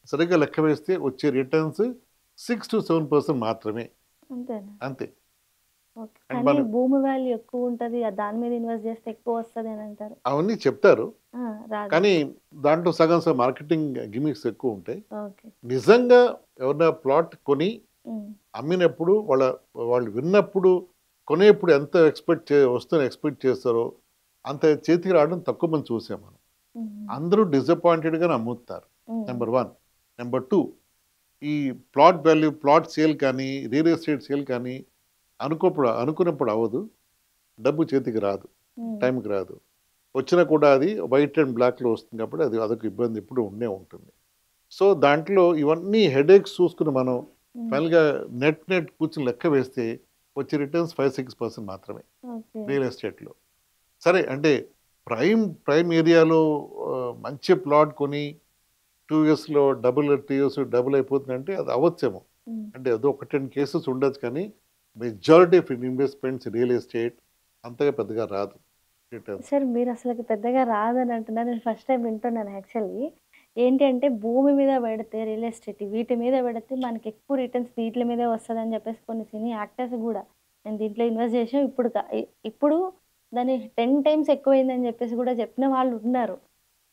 సరిగ్గా లెక్క వేస్తే వచ్చే రిటర్న్స్ 6-7% మాత్రమే. అంతే. భూమి వాల్యూ ఎక్కువ ఉంటుంది, దాని మీద ఇన్వెస్ట్ చేస్తే ఎక్కువ వస్తుంది అని అంటారు. అవన్నీ చెప్తారు, కానీ దాంట్లో సగం మార్కెటింగ్ గిమిక్స్ ఎక్కువ ఉంటాయి. నిజంగా ఎవరైనా ప్లాట్ కొని అమ్మినప్పుడు వాళ్ళు విన్నప్పుడు కొనేప్పుడు ఎంత ఎక్స్పెక్ట్ చేస్తారో అంత చేతికి రావడం తక్కువ మంది చూసాం మనం. అందరూ డిసప్పాయింటెడ్గానే అమ్ముతారు. నెంబర్ 1. నెంబర్ 2, ఈ ప్లాట్ సేల్ కానీ రియల్ ఎస్టేట్ సేల్ కానీ అనుకున్నప్పుడు అవ్వదు, డబ్బు చేతికి రాదు, టైంకి రాదు. వచ్చినా కూడా అది వైట్ అండ్ బ్లాక్లో వస్తుంది కాబట్టి అదొక ఇబ్బంది ఇప్పుడు ఉండే ఉంటుంది. సో దాంట్లో ఇవన్నీ హెడేక్స్ చూసుకుని మనం ఫైనల్గా నెట్ కూర్చుని లెక్క వేస్తే వచ్చే రిటర్న్స్ 5-6% మాత్రమే ఓకే. రియల్ ఎస్టేట్లో. సరే అంటే ప్రైమ్ ఏరియాలో మంచి ప్లాట్ కొని 2 ఇయర్స్‌లో డబుల్ 3 ఇయర్స్ డబుల్ అయిపోతుందంటే అది అవ్వచ్చేమో. హ్మ్. అంటే ఏదో ఒక 10 కేసెస్ ఉండొచ్చు కానీ majority of investments real estate అంతగా పెద్దగా రాదు రిటర్న్స్. సార్ మీరు అసలకి పెద్దగా రాదని అంటున్నారు. నేను ఫస్ట్ టైమ్ వింటున్నాను యాక్చువల్లీ. ఏంటి అంటే భూమి మీద పెడితే రియల్ ఎస్టేట్ వీటి మీద పెడితే మనకి ఎక్కువ రిటర్న్స్ వీట్లి మీదే వస్తదని చెప్పేసి కొన్ని సినీ యాక్టర్స్ గూడా నేను దీంట్లో ఇన్వెస్ట్ చేసాం. ఇప్పుడు దాని 10 టైమ్స్ ఎక్కువైందని చెప్పేసి కూడా చెప్పిన వాళ్ళు ఉన్నారు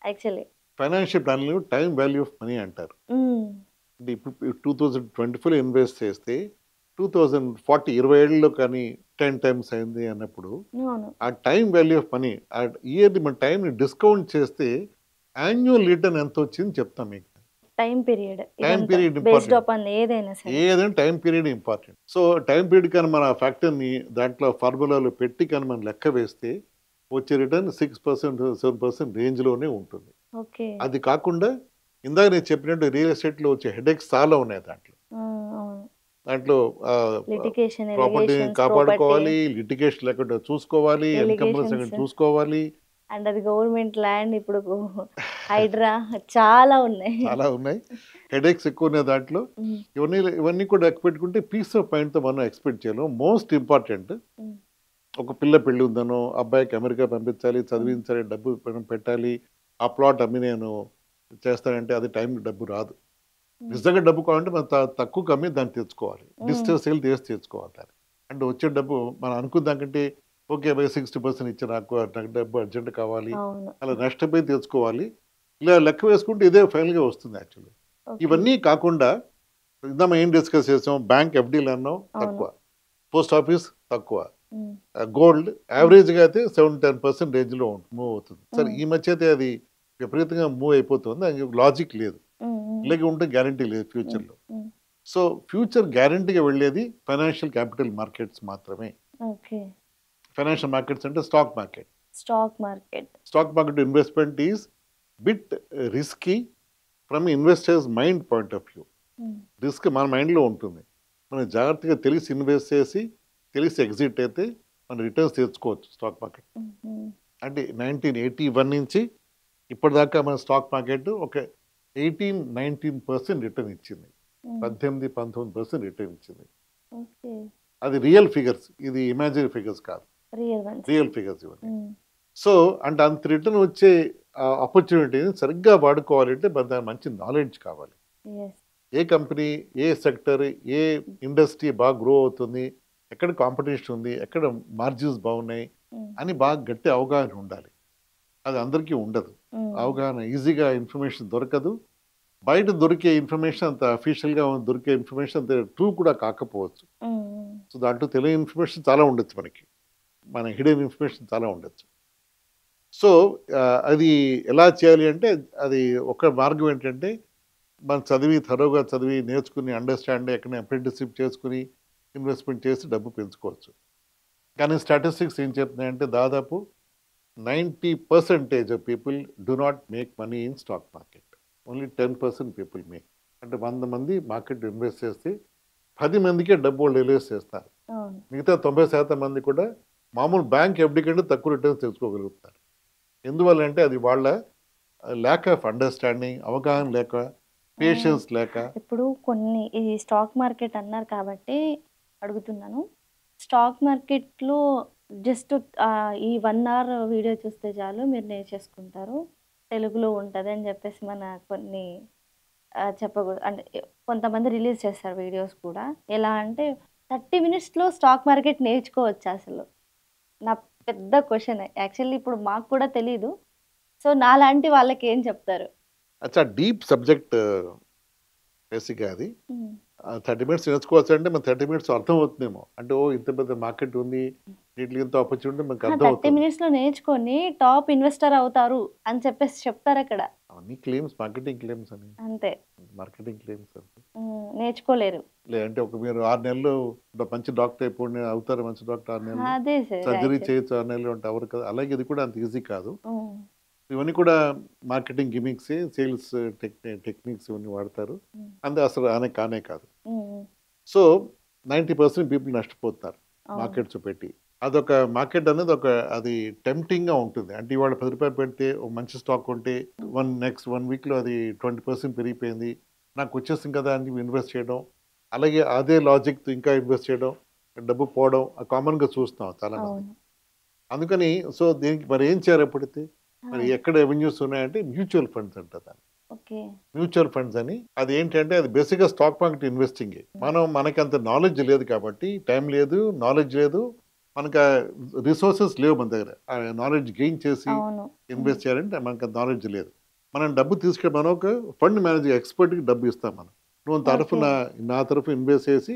యాక్చువల్లీ. ఫైనాన్షియల్ ప్లానింగ్‌లో టైమ్ వాల్యూ ఆఫ్ మనీ అంటారు. హ్మ్. అంటే ఇప్పుడు 2024లో ఇన్వెస్ట్ చేస్తే 2040 20 ఏళ్లలో కానీ 10 టైమ్స్ అయింది అన్నప్పుడు అవును. ఆ టైమ్ వాల్యూ ఆఫ్ మనీ ఆ ఇయర్‌ని మన టైంని డిస్కౌంట్ చేస్తే యాన్యువల్ రిటర్న్ ఎంత వచ్చింది చెప్తాం మీకు. టైమ్ పీరియడ్ టైమ్ ఇదంతా పీరియడ్ బేస్డ్ ఇంపార్టెంట్. అపాన్ ఏదైనా సరే. ఏదైనా time period important. So time period కానీ మన ఫ్యాక్టర్‌ని దాంట్లో ఫార్ములాలో పెట్టి కానీ మనం లెక్క వేస్తే వచ్చే రిటర్న్ 6% 7% రేంజ్‌లోనే ఉంటుంది. ఓకే. అది కాకుండా ఇందాక నేను చెప్పినట్టు రియల్ ఎస్టేట్‌లో వచ్చే హెడేక్స్ చాలా ఉన్నాయి దాంట్లో. అవును. దాంట్లో లిటిగేషన్, ప్రాపర్టీని ఎలిగేషన్స్, ప్రాపర్టీ కాపాడుకోవాలి, లిటిగేషన్ లేకుండా చూసుకోవాలి, ఎన్కంబరెన్స్ ఎలిగేషన్స్ లేకుండా చూసుకోవాలి. అండ్ అది గవర్నమెంట్ ల్యాండ్ ఇప్పుడు హైడ్రా చాలా ఉన్నాయి. చాలా ఉన్నాయి. హెడేక్స్ ఎక్కువ ఉన్నాయి దాంట్లో. హ్మ్. ఇవన్నీ కూడా లెక్క పెట్టుకుంటే పీస్ ఆఫ్ మైండ్‌తో మనం ఎక్స్‌పెక్ట్ చేయలేం. మోస్ట్ ఇంపార్టెంట్ హ్మ్. ఒక పిల్ల పెళ్లి ఉందనో, అబ్బాయికి అమెరికా పంపించాలి, హ్మ్. చదివించాలి, డబ్బు పెట్టాలి. ఆ ప్లాట్ అమ్మి నేను చేస్తానంటే అది టైంకి డబ్బు రాదు. హ్మ్. నిజంగా డబ్బు కావాలంటే మనం తక్కువకి అమ్మి దాన్ని తెచ్చుకోవాలి. హ్మ్. డిస్టెన్స్ సేల్ చేసి తెచ్చుకోవాలి దాన్ని. అంటే వచ్చే డబ్బు మనం అనుకున్న దానికంటే ఓకే బై 60% ఇచ్చి నాకు డబ్బు అర్జెంట్ కావాలి. అవును. అలా నష్టపోయి తెచ్చుకోవాలి. ఇలా లెక్క వేసుకుంటే ఇదే ఫైనల్‌గా వస్తుంది యాక్చువల్లీ. ఓకే. ఇవన్నీ కాకుండా ఇందాక ఏం డిస్కస్ చేసాం బ్యాంక్ ఎఫ్‌డీలు అన్నాం అవును. తక్కువ. పోస్ట్ ఆఫీస్ తక్కువ. హ్మ్. గోల్డ్ హ్మ్. యావరేజ్‌గా అయితే 7-10% రేంజ్‌లో మూవ్ అవుతుంది. సరే హ్మ్. ఈ మధ్య అయితే అది విపరీతంగా మూవ్ అయిపోతుంది. దానికి లాజిక్ లేదు. హ్మ్. హ్మ్. ఇలాగే ఉంటే గ్యారంటీ లేదు హ్మ్. ఫ్యూచర్‌లో. హ్మ్. సో, ఫ్యూచర్ గ్యారంటీగా వెళ్ళేది ఫైనాన్షియల్ క్యాపిటల్ మార్కెట్స్ మాత్రమే. ఓకే. ఫైనాన్షియల్ మార్కెట్స్ అంటే stock market. Stock market. Stock market investment is bit risky from investors mind point of view. హ్మ్. రిస్క్ మన మైండ్‌లో ఉంటుంది. మనం జాగ్రత్తగా తెలిసి ఇన్వెస్ట్ చేసి, తెలిసి ఎగ్జిట్ అయితే మనం రిటర్న్స్ తెచ్చుకోవచ్చు స్టాక్ మార్కెట్. హుహు. అంటే 1981 నుంచి ఇప్పటిదాకా మన స్టాక్ మార్కెట్ ఒక 19% రిటర్న్ ఇచ్చింది. హ్మ్. 18-19% రిటర్న్ ఇచ్చింది. ఓకే. అది రియల్ ఫిగర్స్. ఇది ఇమాజినరీ ఫిగర్స్ కాదు. Real once. రియల్ ఫిగర్స్ ఇవన్నీ. హ్మ్. సో, అంటే అంత రిటర్న్ వచ్చే ఆపర్చునిటీని సరిగ్గా వాడుకోవాలంటే దానికి మంచి నాలెడ్జ్ కావాలి. యెస్. ఏ కంపెనీ, ఏ సెక్టర్, ఏ ఇండస్ట్రీ బాగా గ్రో అవుతుంది, ఎక్కడ కాంపిటీషన్ ఉంది, ఎక్కడ మార్జిన్స్ బాగున్నాయి హ్మ్. అని బాగా గట్టి అవగాహన ఉండాలి. అది అందరికీ ఉండదు. హ్మ్. అవగాహన ఈజీగా ఇన్ఫర్మేషన్ దొరకదు. బయట దొరికే ఇన్ఫర్మేషన్ అంత అఫీషియల్‌గా దొరికే ఇన్ఫర్మేషన్ అంత ట్రూ కూడా కాకపోవచ్చు. హ్మ్. హ్మ్. సో, దాంట్లో తెలియని ఇన్ఫర్మేషన్ చాలా ఉండొచ్చు మనకి. మన హిడెన్ ఇన్ఫర్మేషన్ చాలా ఉండొచ్చు. సో, అది ఎలా చేయాలి అంటే అది ఒక మార్గం ఏంటంటే మనం థరోగా చదివి నేర్చుకుని అండర్‌స్టాండ్ ఎక్కడైనా అప్రెంటిస్‌షిప్ చేసుకొని ఇన్వెస్ట్‌మెంట్ చేసి డబ్బు పెంచుకోవచ్చు. కానీ స్టాటిస్టిక్స్ ఏం చెప్తున్నాయంటే దాదాపు 90% of people do not make money in stock market. Only 10% people make. అంటే 100 మంది మార్కెట్ ఇన్వెస్ట్ చేస్తే 10 మందికే డబ్బు వాళ్ళు రిలీజ్ చేస్తారు. అవును. మిగతా 90% మంది కూడా మామూలు బ్యాంక్ ఎఫ్‌డి కంటే తక్కువ రిటర్న్స్ తెచ్చుకోగలుగుతారు. ఎందువల్లంటే అది వాళ్ళ ల్యాక్ ఆఫ్ అండర్‌స్టాండింగ్ అవగాహన లేక, హ్మ్. పేషెన్స్ లేక. ఇప్పుడు కొన్ని ఈ స్టాక్ మార్కెట్ అన్నారు కాబట్టి అడుగుతున్నాను. స్టాక్ మార్కెట్‌లో జస్ట్ ఈ 1 అవర్ వీడియో చూస్తే చాలు మీరు నేర్చేసుకుంటారు. తెలుగులో ఉంటదని జెప్పేసి మన కొన్ని అంటే కొంతమంది రిలీజ్ చేస్తారు వీడియోస్ కూడా. ఎలా అంటే 30 మినిట్స్‌లో స్టాక్ మార్కెట్ నేర్చుకోవచ్చా అసలు? నా పెద్ద క్వెషన్. యాక్చువల్లీ ఇప్పుడు మాకు కూడా తెలీదు. సో, నాలాంటి వాళ్ళకి ఏం చెప్తారు? అచ్చా డీప్ సబ్జెక్ట్ బేసిక్‌గా అది. హ్మ్. 30 మినిట్స్ నేర్చుకోవచ్చంటే మన 30 మినిట్స్ అర్థమవుతుందేమో. అంటే ఓహ్! ఇంత పెద్ద మార్కెట్ ఉంది. వీటిలో ఇంత ఆపర్చునిటీ మనకు 30 అర్థమవుతుంది. మినిట్స్‌లో నేర్చుకొని టాప్ ఇన్వెస్టర్ అవుతారు అని చెప్పేసి చెప్తారక్కడ. అవన్నీ క్లెయిమ్స్ మార్కెటింగ్ క్లెయిమ్స్ అని. అంతే. మార్కెటింగ్ క్లెయిమ్స్ అని. నేర్చుకోలేరు. లేదంటే మీరు 6 నెలలు మంచి డాక్టర్ అయిపోండి అవుతారు మంచి డాక్టర్ 6 నెలలు. అదే సార్ సర్జరీ యాక్చువల్లీ. చేయొచ్చు 6 నెలలు అంటే అవ్వరు కదా! అలాగే ఇది కూడా అంత ఈజీ కాదు. హ్మ్. ఇవన్నీ కూడా మార్కెటింగ్ గిమిక్సే. సేల్స్ టెక్నిక్స్ ఇవన్నీ వాడతారు. హ్మ్. అసలు కానే కాదు. హ్మ్. హ్మ్. సో, 90% పీపుల్ నష్టపోతున్నారు. అవును. మార్కెట్స్ పెట్టి. అదొక మార్కెట్ అనేది అది టెంప్టింగ్‌గా ఉంటుంది. అంటే ఇవాళ రూ. 10 పెడితే ఒక మంచి స్టాక్ కొంటే నెక్స్ట్ 1 వీక్‌లో అది 20% పెరిగిపోయింది. నాకొచ్చేస్తుంది కదా అని ఇన్వెస్ట్ చేయడం. అలాగే అదే లాజిక్‌తో ఇంకా ఇన్వెస్ట్ చేయడం. డబ్బు పోవడం కామన్‌గా చూస్తున్నాం చాలామంది. అవును. అందుకని దీనికి మరి ఏం చేయాలి ఎప్పుడైతే? ఆ! మరి ఎక్కడ అవెన్యూస్ ఉన్నాయంటే మ్యూచువల్ ఫండ్స్ అంటారు దాన్ని. ఓకే. మ్యూచువల్ ఫండ్స్ అని. అదేంటంటే అది బేసిక్‌గా స్టాక్ మార్కెట్ ఇన్వెస్టింగే. మనకంత నాలెడ్జ్ లేదు కాబట్టి, టైం లేదు, నాలెడ్జ్ లేదు. మనకు రిసోర్సెస్ లేవు మన దగ్గర. ఆ నాలెడ్జ్ గెయిన్ చేసి అవును. హ్మ్. ఇన్వెస్ట్ చేయాలంటే మనకు నాలెడ్జ్ లేదు. మనం డబ్బు మనం ఒక ఫండ్ మేనేజర్ ఎక్స్‌పర్ట్‌కి డబ్బు ఇస్తాం మనం. నువ్వు ఓకే. నా తరఫు ఇన్వెస్ట్ చేసి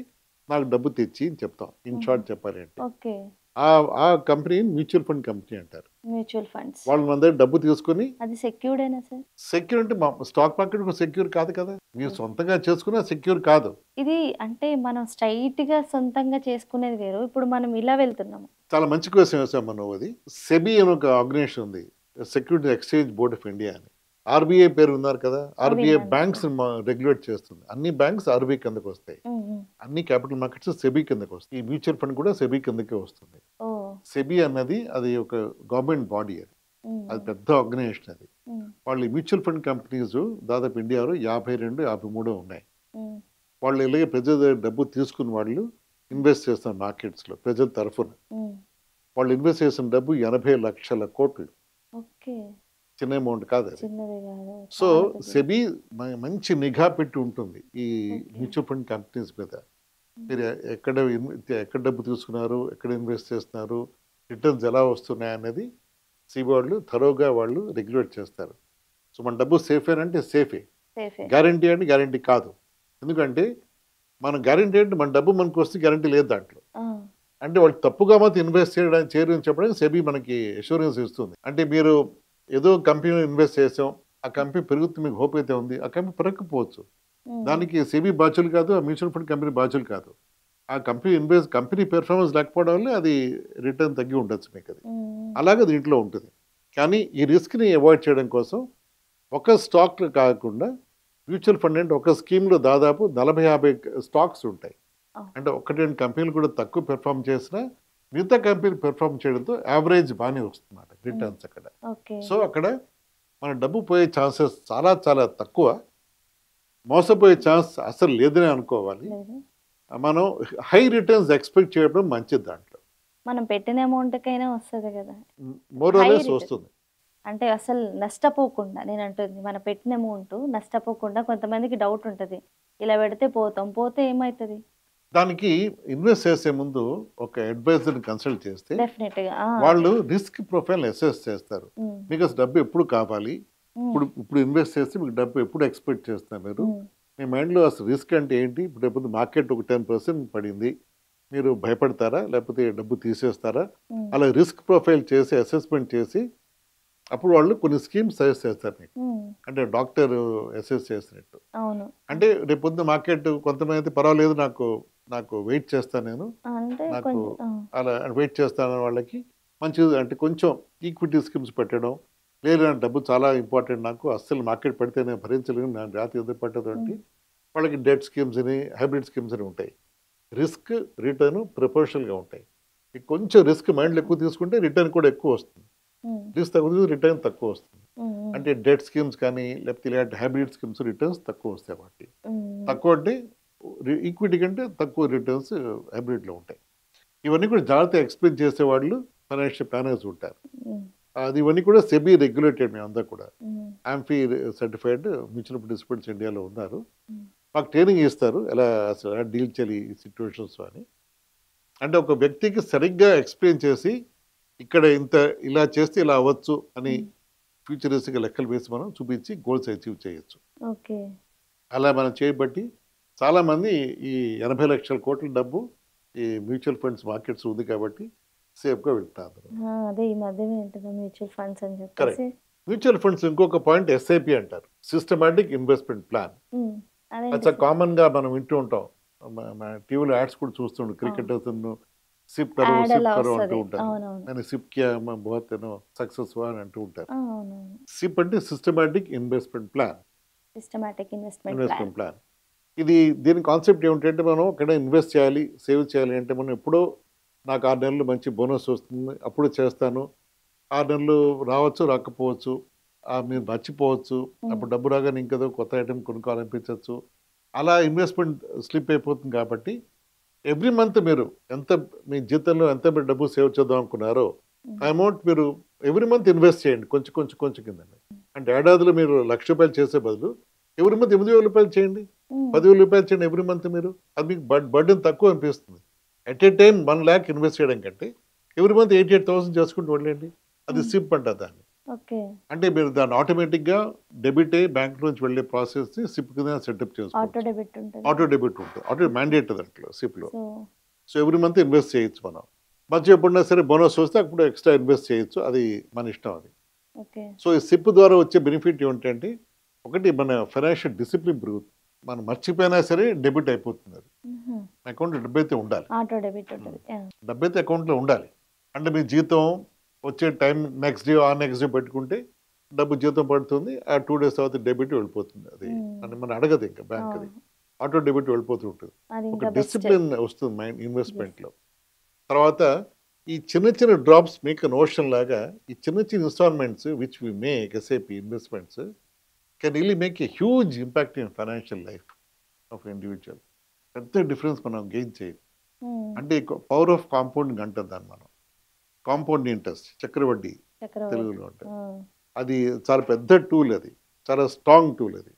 నాకు డబ్బు తెచ్చి అని చెప్తాం. ఇన్ హుహు. షార్ట్ చెప్పాలి అంటే. ఓకే. ఆ కంపెనీని మ్యూచువల్ ఫండ్ కంపెనీ అంటారు. Mutual funds. వాళ్ళు మన దగ్గర డబ్బు తీసుకొని అది సెక్యూర్డేనా సార్? సెక్యూర్ అంటే స్టాక్ మార్కెట్ సెక్యూర్ కాదు కదా! మీరు హ్మ్. సొంతంగా చేసుకున్న సెక్యూర్ కాదు. ఇది అంటే మనం స్ట్రెయిట్‌గా సొంతంగా చేసుకునేది వేరు. ఇప్పుడు మనం ఇలా వెళ్తున్నాము. చాలా మంచి క్వెషన్ వేసావమ్మా నువ్వది. సెబీ అని ఒక ఆర్గనైజేషన్ ఉంది. Security exchange board of India అని. ఆర్‌బీఐ పేరు విన్నారు కదా! ఆర్‌బీఐ విన్నాను. బ్యాంక్స్ రెగ్యులేట్ చేస్తుంది. అన్ని బ్యాంక్స్ ఆర్‌బీఐ కిందకొస్తాయి. హ్మ్. హ్మ్. అన్ని క్యాపిటల్ మార్కెట్స్ సెబీ కిందకొస్తాయి. ఈ మ్యూచువల్ ఫండ్ కూడా సెబీ కిందకే వస్తుంది. ఓహ్! సెబీ అన్నది అది ఒక గవర్నమెంట్ బాడీ అది. హ్మ్. అది హ్మ్. పెద్ద ఆర్గనైజేషన్ అది. హ్మ్. వాళ్ళు ఈ మ్యూచువల్ ఫండ్ కంపెనీస్ దాదాపు ఇండియాలో 52, 53 ఉన్నాయి. హ్మ్. వాళ్ళు ఇలాగే ప్రజల దగ్గర డబ్బు తీసుకుని వాళ్ళు ఇన్వెస్ట్ చేస్తారు మార్కెట్స్‌లో ప్రజల తరఫున. హ్మ్. వాళ్ళు ఇన్వెస్ట్ చేసిన డబ్బు 80,00,000 కోట్లు. ఓకే. చిన్న అమౌంట్ కాదది. చిన్నది గాదు. సో, చాలా పెద్దది. సెబీ మంచి నిఘా పెట్టి ఉంటుంది ఈ ఓకే. మ్యూచువల్ ఫండ్ కంపెనీస్ మీద. హ్మ్. మీరు ఎక్కడ డబ్బు తీసుకున్నారు? ఎక్కడ ఇన్వెస్ట్ చేస్తున్నారు? రిటర్న్స్ ఎలా వస్తున్నాయనేది సెబీ వాళ్ళు థరోగా వాళ్ళు రెగ్యులేట్ చేస్తారు. సో, మన డబ్బు సేఫేనంటే సేఫే. సేఫే. గ్యారంటీ అంటే గ్యారంటీ కాదు. ఎందుకంటే మనం గ్యారంటీ అంటే మన డబ్బు మనకొస్తే గ్యారంటీ లేదు దాంట్లో. ఆ! అంటే వాళ్ళు తప్పుగా మాత్రం ఇన్వెస్ట్ చేయరు అని చెప్పడానికి సెబీ మనకి అష్యూరెన్స్ ఇస్తుంది. అంటే మీరు ఏదో కంపెనీలో ఇన్వెస్ట్ చేసాం. ఆ కంపెనీ పెరుగుతుంది మీకు హోప్ అయితే ఉంది. ఆ కంపెనీ పెరగకపోవచ్చు. హ్మ్. దానికి సెబీ బాధ్యులు కాదు. ఆ మ్యూచువల్ ఫండ్ కంపెనీ బాధ్యులు కాదు. ఆ కంపెనీ పెర్ఫార్మన్స్ లేకపోవడం వల్ల అది రిటర్న్ తగ్గి ఉండొచ్చు మీకది. హ్మ్. అలాగే దీంట్లో ఉంటుంది. కానీ ఈ రిస్క్‌ని అవాయిడ్ చేయడం కోసం ఒక స్టాక్ కాకుండా మ్యూచువల్ ఫండ్ అంటే ఒక స్కీమ్‌లో దాదాపు 40, 50 స్టాక్స్ ఉంటాయి. అవును. అంటే 1, 2 కంపెనీలు కూడా తక్కువ పెర్ఫార్మ్ చేసినా మిగతా కంపెనీలు పెర్ఫార్మ్ చేయడంతో యావరేజ్ బానే వస్తుందన్నమాట హ్మ్. రిటర్న్స్ అక్కడ. ఓకే. సో, అక్కడ మన డబ్బు పోయే ఛాన్సెస్ చాలా చాలా తక్కువ. మోసపోయే ఛాన్స్ అసలు లేదనే అనుకోవాలి. లేదు. మనం హై రిటర్న్స్ ఎక్స్‌పెక్ట్ చేయడం మంచిది దాంట్లో. మనం పెట్టిన అమౌంట్‌కైనా వస్తది గదా! More or high less return. వస్తుంది. అంటే అసలు నష్టపోకుండా నేనంటుంది. మనం పెట్టిన అమౌంట్ నష్టపోకుండా కొంతమందికి డౌట్ ఉంటది. ఇలా పెడితే పోతాం. పోతే ఏమైతది? దానికి ఇన్వెస్ట్ చేసే ముందు ఒక అడ్వైజర్‌ని కన్సల్ట్ చేస్తే డెఫినెట్‌గా. ఆ! అదే. వాళ్ళు రిస్క్ ప్రొఫైల్ అసెస్ చేస్తారు. హ్మ్. మీకు అసలు డబ్బు ఎప్పుడు కావాలి? హ్మ్. ఇప్పుడు ఇన్వెస్ట్ చేసి మీకు డబ్బు ఎప్పుడు ఎక్స్‌పెక్ట్ చేస్తున్నారు మీరు? హ్మ్. మీ మైండ్‌లో అసలు రిస్క్ అంటే ఏంటి? ఇప్పుడు రేపొద్దున మార్కెట్ ఒక 10% పడింది. మీరు భయపడతారా? లేకపోతే డబ్బు తీసేస్తారా? హ్మ్. అలా రిస్క్ ప్రొఫైల్ చేసి అసెస్‌మెంట్ చేసి అప్పుడు వాళ్ళు కొన్ని స్కీమ్స్ సజెస్ట్ చేస్తారు మీకు. హ్మ్. అంటే డాక్టర్ అసెస్ చేసినట్టు. అవును. అంటే రేపొద్దున మార్కెట్ కొంతమంది పర్వాలేదు నాకు వెయిట్ చేస్తాను నేను. అంటే నాకు కొంచెం ఆ! అలా వెయిట్ చేస్తానన్న వాళ్ళకి మంచిది అంటే కొంచెం ఈక్విటీ స్కీమ్స్ పెట్టడం. లేదు నా డబ్బు చాలా ఇంపార్టెంట్ నాకు. అస్సలు మార్కెట్ పడితే నేను భరించలేను. నా రాత్రి ఎందుకు పట్టదు అంటే హ్మ్. వాళ్ళకి డెట్ స్కీమ్స్ అని, హైబ్రిడ్ స్కీమ్స్ అని ఉంటాయి. రిస్క్, రిటర్న్ ప్రపోర్షనల్‌గా ఉంటాయి. ఈ కొంచెం రిస్క్ మైండ్‌లో ఎక్కువ తీసుకుంటే రిటర్న్ కూడా ఎక్కువ వస్తుంది. హ్మ్. రిస్క్ తక్కువ రిటర్న్ తక్కువ వస్తుంది. హ్మ్. హ్మ్. అంటే డెట్ స్కీమ్స్ కానీ లేకపోతే ఇలాంటి హైబ్రిడ్ స్కీమ్స్ రిటర్న్స్ తక్కువ వస్తాయి వాటికి. హ్మ్. తక్కువ అంటే ఈక్విటీ కంటే తక్కువ రిటర్న్స్ హైబ్రిడ్‌లో ఉంటాయి. ఇవన్నీ కూడా జాగ్రత్తగా ఎక్స్‌ప్లెయిన్ చేసేవాళ్ళు ఫైనాన్షియల్ ప్లానర్స్ ఉంటారు. హ్మ్. అది ఇవన్నీ కూడా సెబీ రెగ్యులేటెడ్ మేమంతా కూడా. హ్మ్. యాంఫీ సర్టిఫైడ్ మ్యూచువల్ పార్టిసిపెంట్స్ ఇండియాలో ఉన్నారు. హ్మ్. మాకు ట్రైనింగ్ ఇస్తారు. అసలు ఎలా డీల్ చేయాలి ఈ సిట్యుయేషన్స్‌లో అని. అంటే ఒక వ్యక్తికి సరిగ్గా ఎక్స్‌ప్లెయిన్ చేసి, ఇక్కడ ఇలా చేస్తే ఇలా అవ్వచ్చు అని హ్మ్. ఫ్యూచరిస్టిక్‌గా లెక్కలు వేసి మనం చూపించి గోల్స్ అచీవ్ చేయొచ్చు. ఓకే. అలా మనం చేయబట్టి చాలామంది ఈ 80,00,000 కోట్ల డబ్బు ఈ మ్యూచువల్ ఫండ్స్ మార్కెట్స్ ఉంది కాబట్టి సేఫ్‌గా వెళ్తున్నారు. ఆ! అదే ఈ మధ్య వింటున్నా మ్యూచువల్ ఫండ్స్ అని కరెక్ట్. చెప్పేసి. మ్యూచువల్ ఫండ్స్ ఇంకొక పాయింట్ ఎస్ఐపి అంటారు. Systematic investment plan. హ్మ్. అదేంటి అచ్చా సార్? కామన్‌గా మనం వింటూ ఉంటాం. మన టీవీలో యాడ్స్ కూడా చూస్తుంటాం. అవును. క్రికెటర్స్‌ను సిప్ కరో, యాడ్ సిప్ అలా కరో అంటూ వస్తది. ఉంటారు. అవునవును. నేను సిప్ కియా బహుత్ సక్సెస్ హుआ అని అంటూ ఉంటారు. ఆ! అవునవును. సిప్ అంటే systematic investment plan. Systematic investment plan. Investment plan. దీని కాన్సెప్ట్ ఏమిటంటే మనం ఎక్కడ ఇన్వెస్ట్ చేయాలి, సేవ్ చేయాలి అంటే మనం ఎప్పుడో నాకు 6 నెలలు మంచి బోనస్ వస్తుంది, అప్పుడు చేస్తాను. 6 నెలలు రావచ్చు, రాకపోవచ్చు. మీరు మర్చిపోవచ్చు. అప్పుడు డబ్బు రాగానే ఇంకేదో కొత్త ఐటెమ్ కొనుక్కోవాలనిపించొచ్చు. అలా ఇన్వెస్ట్‌మెంట్ స్లిప్ అయిపోతుంది కాబట్టి, ఎవ్రీ మంత్ మీరు ఎంత మీ జీతంలో ఎంత మీరు డబ్బు సేవ్ చేద్దాం అనుకున్నారో, ఆ అమౌంట్ మీరు ఎవ్రీ మంత్ ఇన్వెస్ట్ చేయండి. కొంచెం, కొంచెం, కొంచెం కిందండి. అంటే ఏడాదిలో మీరు రూ. 1,00,000 చేసే బదులు ఎవ్రీ మంత్ రూ. 8,000 చేయండి. రూ. 10,000 చేయండి ఎవ్రీ మంత్ మీరు. అది మీకు బర్డెన్ తక్కువ అనిపిస్తుంది. ఎట్ ఏ టైమ్ 1,00,000 ఇన్వెస్ట్ చేయడం కంటే ఎవ్రీ మంత్ 88,000 చేసుకుంటూ వదిలేయండి. అది సిప్ అంటారు దాన్ని. ఓకే. అంటే మీరు దాన్ని ఆటోమేటిక్‌గా డెబిట్ అయ్యి బ్యాంక్ నుంచి వెళ్ళే ప్రాసెస్‌ని సిప్ కింద సెటప్ ఆటో చేసుకోవచ్చు. డెబిట్ ఉంటుంది. ఆటో డెబిట్ ఉంటుంది. ఆటో మ్యాండేట్ దాంట్లో సిప్‌లో. So so every month invest చేయొచ్చు మనం. మధ్య ఎప్పుడైనా సరే బోనస్ వస్తే అప్పుడు ఎక్స్ట్రా ఇన్వెస్ట్ చేయొచ్చు. అది మన ఇష్టం అది. ఓకే. సో ఈ సిప్ ద్వారా వచ్చే బెనిఫిట్ ఏమిటంటే, ఒకటి మన ఫైనాన్షియల్ డిసిప్లిన్ పెరుగుతుంది. మనం మర్చిపోయినా సరే డెబిట్ అయిపోతుంది అది. అకౌంట్‌లో డబ్బైతే ఉండాలి. ఆటో డెబిట్ ఉంటుంది. డబ్బైతే అకౌంట్‌లో ఉండాలి. అంటే మీ జీతం వచ్చే time next day next day పెట్టుకుంటే డబ్బు జీతం పడుతుంది. ఆ 2 డేస్ తర్వాత డెబిట్ వెళ్ళిపోతుంది. అది మనం అడగదు ఇంకా బ్యాంక్ అది. ఆటో డెబిట్ వెళ్ళిపోతూ ఉంటుంది. అది ఒక ఇంకా బెస్ట్. డిసిప్లిన్ వస్తుంది మైండ్ ఇన్వెస్ట్‌మెంట్‌లో. తర్వాత ఈ చిన్న చిన్న డ్రాప్స్ మేక్ ఎన్ ఓషన్ లాగా ఈ చిన్న చిన్న installments which we make SIP investments can really make a huge impact in financial life of individual. పెద్ద డిఫరెన్స్ మనం గెయిన్ చేయొచ్చు. అంటే పవర్ ఆఫ్ కాంపౌండింగ్ అంటాం దాన్ని మనం. కాంపౌండ్ ఇంట్రెస్ట్ చక్రవడ్డీ చక్రవడ్డీ. తెలుగులో అంటారు. అది చాలా పెద్ద టూల్ అది. చాలా స్ట్రాంగ్ టూల్ అది.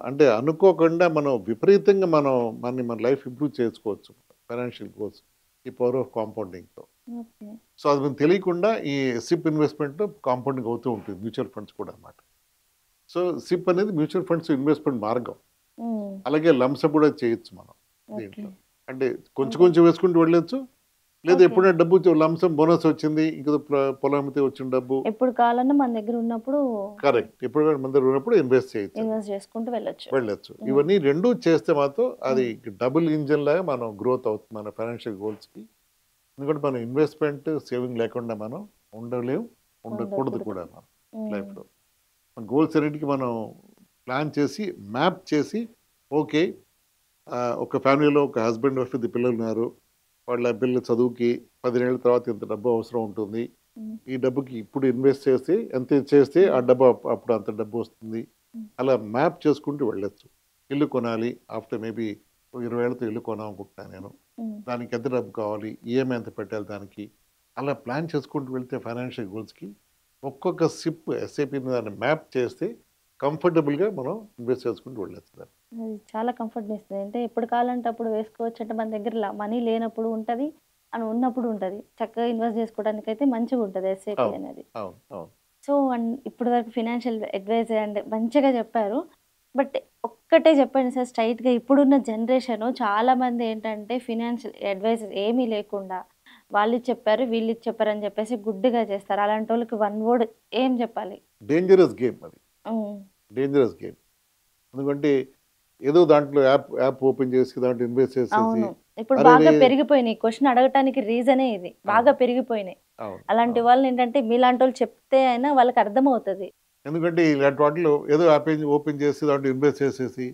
అంటే అనుకోకుండా మనం విపరీతంగా మన లైఫ్ ఇంప్రూవ్ చేసుకోవచ్చు ఫైనాన్షియల్ గోల్స్ ఈ పవర్ ఆఫ్ కాంపౌండింగ్‌తో. ఓకే. సో అది మనకు తెలియకుండా ఈ సిప్ ఇన్వెస్ట్‌మెంట్‌లో కాంపౌండింగ్ అవుతూ ఉంటుంది. మ్యూచువల్ ఫండ్స్ కూడా అన్నమాట. సో సిప్ అనేది మ్యూచువల్ ఫండ్స్ ఇన్వెస్ట్‌మెంట్ మార్గం. అలాగే లంసమ్ కూడా చేయొచ్చు మనం ఓకే. దీంట్లో. అంటే కొంచెం కొంచెం వేసుకుంటూ వెళ్ళొచ్చు. లేదా ఓకే. ఎప్పుడైనా డబ్బు లంసమ్ బోనస్ వచ్చింది. ఇంక పొలం అమ్మితే వచ్చిన డబ్బు. ఎప్పుడు కావాలన్నా మన దగ్గర ఉన్నప్పుడు కరెక్ట్. ఎప్పుడు మన దగ్గర ఉన్నప్పుడు ఇన్వెస్ట్ చేయొచ్చు. ఇన్వెస్ట్ చేసుకుంటూ వెళ్ళొచ్చు. వెళ్ళొచ్చు. ఇవన్నీ 2 చేస్తే మాత్రం అది డబుల్ ఇంజిన్ లాగా మనం గ్రోత్ అవుతుంది మన ఫైనాన్షియల్ గోల్స్‌కి. ఎందుకంటే మనం ఇన్వెస్ట్‌మెంట్, సేవింగ్ లేకుండా మనం ఉండలేం. ఉండకూడదు కూడా మనం లైఫ్‌లో. మన గోల్స్ అన్నిటికి మనం ప్లాన్ చేసి, మ్యాప్ చేసి ఓకే. ఒక ఫ్యామిలీలో ఒక హస్బెండ్, వైఫ్ ఇద్దరు పిల్లలు ఉన్నారు. వాళ్ళ పిల్లల చదువుకి 10 ఏళ్ల తర్వాత ఇంత డబ్బు అవసరం ఉంటుంది. ఈ డబ్బుకి ఇప్పుడు ఇన్వెస్ట్ చేసి ఎంత చేస్తే ఆ డబ్బు అప్పుడు అంత డబ్బు వస్తుంది. అలా మ్యాప్ చేసుకుంటూ వెళ్ళొచ్చు. ఇల్లు కొనాలి. ఆఫ్టర్ మేబీ 20 ఏళ్లతో ఇల్లు కొనాలనుకుంటున్నాను నేను. దానికి ఎంత డబ్బు కావాలి? ఈఎంఐ ఎంత పెట్టాలి దానికి? అలా ప్లాన్ చేసుకుంటూ వెళ్తే ఫైనాన్షియల్ గోల్స్‌కి ఒక్కొక్క సిప్ ఎస్ఐపి దాన్ని మ్యాప్ చేస్తే కంఫర్టబుల్‌గా మనం ఇన్వెస్ట్ చేసుకుంటూ వెళ్ళొచ్చు దాన్ని. అది చాలా కంఫర్ట్‌ని ఇస్తది. అంటే ఎప్పుడు కావాలంటే అప్పుడు వేసుకోవచ్చు. అంటే మన దగ్గర మనీ లేనప్పుడు ఉంటది. అని ఉన్నప్పుడు ఉంటది. చక్కగా ఇన్వెస్ట్ చేసుకోవడానికైతే మంచిగా ఉంటది ఎస్ఐపి అవును. అనేది. అవును. అవును. సో, ఇప్పటి వరకు ఫినాన్షియల్ అడ్వైజ్ అండ్ మంచిగా చెప్పారు. బట్ ఒక్కటే చెప్పండి సార్ స్ట్రెయిట్‌గా ఇప్పుడున్న జనరేషను చాలామంది ఏంటంటే ఫినాన్షియల్ అడ్వైస్ ఏమీ లేకుండా వాళ్ళు ఇది చెప్పారు, వీళ్ళు ఇది చెప్పారు అని చెప్పేసి గుడ్డిగా చేస్తారు. అలాంటోళ్ళకి వన్ వర్డ్ ఏం చెప్పాలి? డేంజరస్ గేమ్ అది. హ్మ్. Dangerous game. ఎందుకంటే ఏదో దాంట్లో యాప్ ఓపెన్ చేసి దాంట్లో ఇన్వెస్ట్ చేసేసి అవును. ఇప్పుడు అరే బాగా రే పెరిగిపోయినాయి. క్వెషన్ అడగటానికి రీజనే ఇది. బాగా అవును. పెరిగిపోయినాయి. అవును. అలాంటి అవును. వాళ్ళేంటంటే మీలాంటోళ్ళు చెప్తే అయినా వాళ్ళకి అర్థమవుతది. ఎందుకంటే ఇలాంటి వాటిలో ఏదో యాప్ ఓపెన్ చేసి దాంట్లో ఇన్వెస్ట్ చేసేసి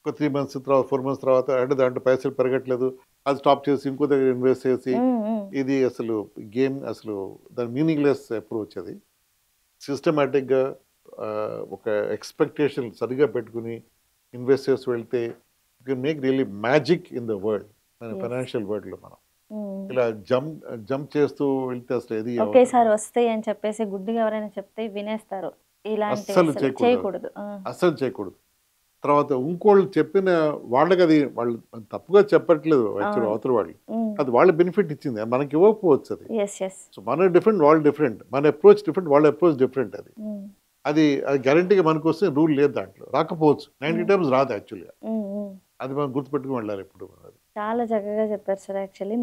ఒక 3 మంత్స్ తర్వాత 4 మంత్స్ తర్వాత అంటే దాంట్లో పైసలు పెరగట్లేదు. అది స్టాప్ చేసి ఇంకో దగ్గర ఇన్వెస్ట్ చేసి హ్మ్. హ్మ్. ఇది అసలు గేమ్ అసలు దాని మీనింగ్‌లెస్ అప్రోచ్ అది. సిస్టమాటిక్‌గా ఒక ఎక్స్‌పెక్టేషన్ సరిగ్గా పెట్టుకొని ఇన్వెస్ట్ చేసి వెళ్తే you can make really magic in the world. మన యెస్. ఫైనాన్షియల్ వరల్డ్‌లో మనం. హ్మ్. ఇలా జంప్ చేస్తూ వెళ్తే అసలు ఏది అవ్వదు. ఒకేసారి వస్తాయి అని చెప్పేసి గుడ్డిగా ఎవరైనా చెప్తే వినేస్తారు. ఇలాంటివి అస్సలు అసలు చేయకూడదు. చేయకూడదు. ఆ! అస్సలు చేయకూడదు. తర్వాత ఇంకోళ్ళు చెప్పిన వాళ్ళకది వాళ్ళు తప్పుగా చెప్పట్లేదు యాక్చువల్‌గా అవును. అవతల వాళ్ళు. హ్మ్. అది వాళ్ళ బెనిఫిట్ ఇచ్చింది. మనకి ఇవ్వకపోవచ్చు అది. యెస్. యెస్. సో మన డిఫరెంట్, వాళ్ళు డిఫరెంట్. మన అప్రోచ్ డిఫరెంట్, వాళ్ళ అప్రోచ్ డిఫరెంట్ అది. హ్మ్. అది గ్యారంటీగా మనకొస్తే రూల్ లేదు దాంట్లో. రాకపోవచ్చు. 90 హ్మ్. టైమ్స్ రాదు యాక్చువల్‌గా. హ్మ్. హ్మ్. అది మనం గుర్తుపెట్టుకొని వెళ్ళాలి ఎప్పుడు అది. చాలా చక్కగా చెప్పారు సార్ యాక్చువల్లీ.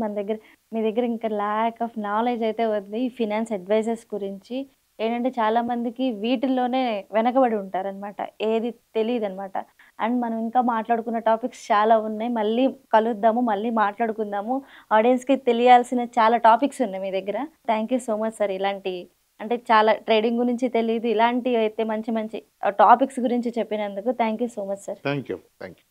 మీ దగ్గర ఇంకా ల్యాక్ ఆఫ్ నాలెడ్జ్ అయితే ఉంది. ఈ ఫినాన్స్ అడ్వైజర్స్ గురించి. ఏంటంటే చాలామందికి వీటిల్లోనే వెనకబడి ఉంటారనమాట. ఏది తెలీదనమాట. అండ్ మనం ఇంకా మాట్లాడుకున్న టాపిక్స్ చాలా ఉన్నాయి. మళ్ళీ కలుద్దాము. మళ్ళీ మాట్లాడుకుందాము. ఆడియన్స్‌కి తెలియాల్సిన చాలా టాపిక్స్ ఉన్నాయి మీ దగ్గర. Thank you so much sir. ఇలాంటి అంటే చాలా ట్రేడింగ్ గురించి తెలీదు. ఇలాంటివి అయితే మంచి మంచి టాపిక్స్ గురించి చెప్పినందుకు thank you so much sir. Thank you. Thank you.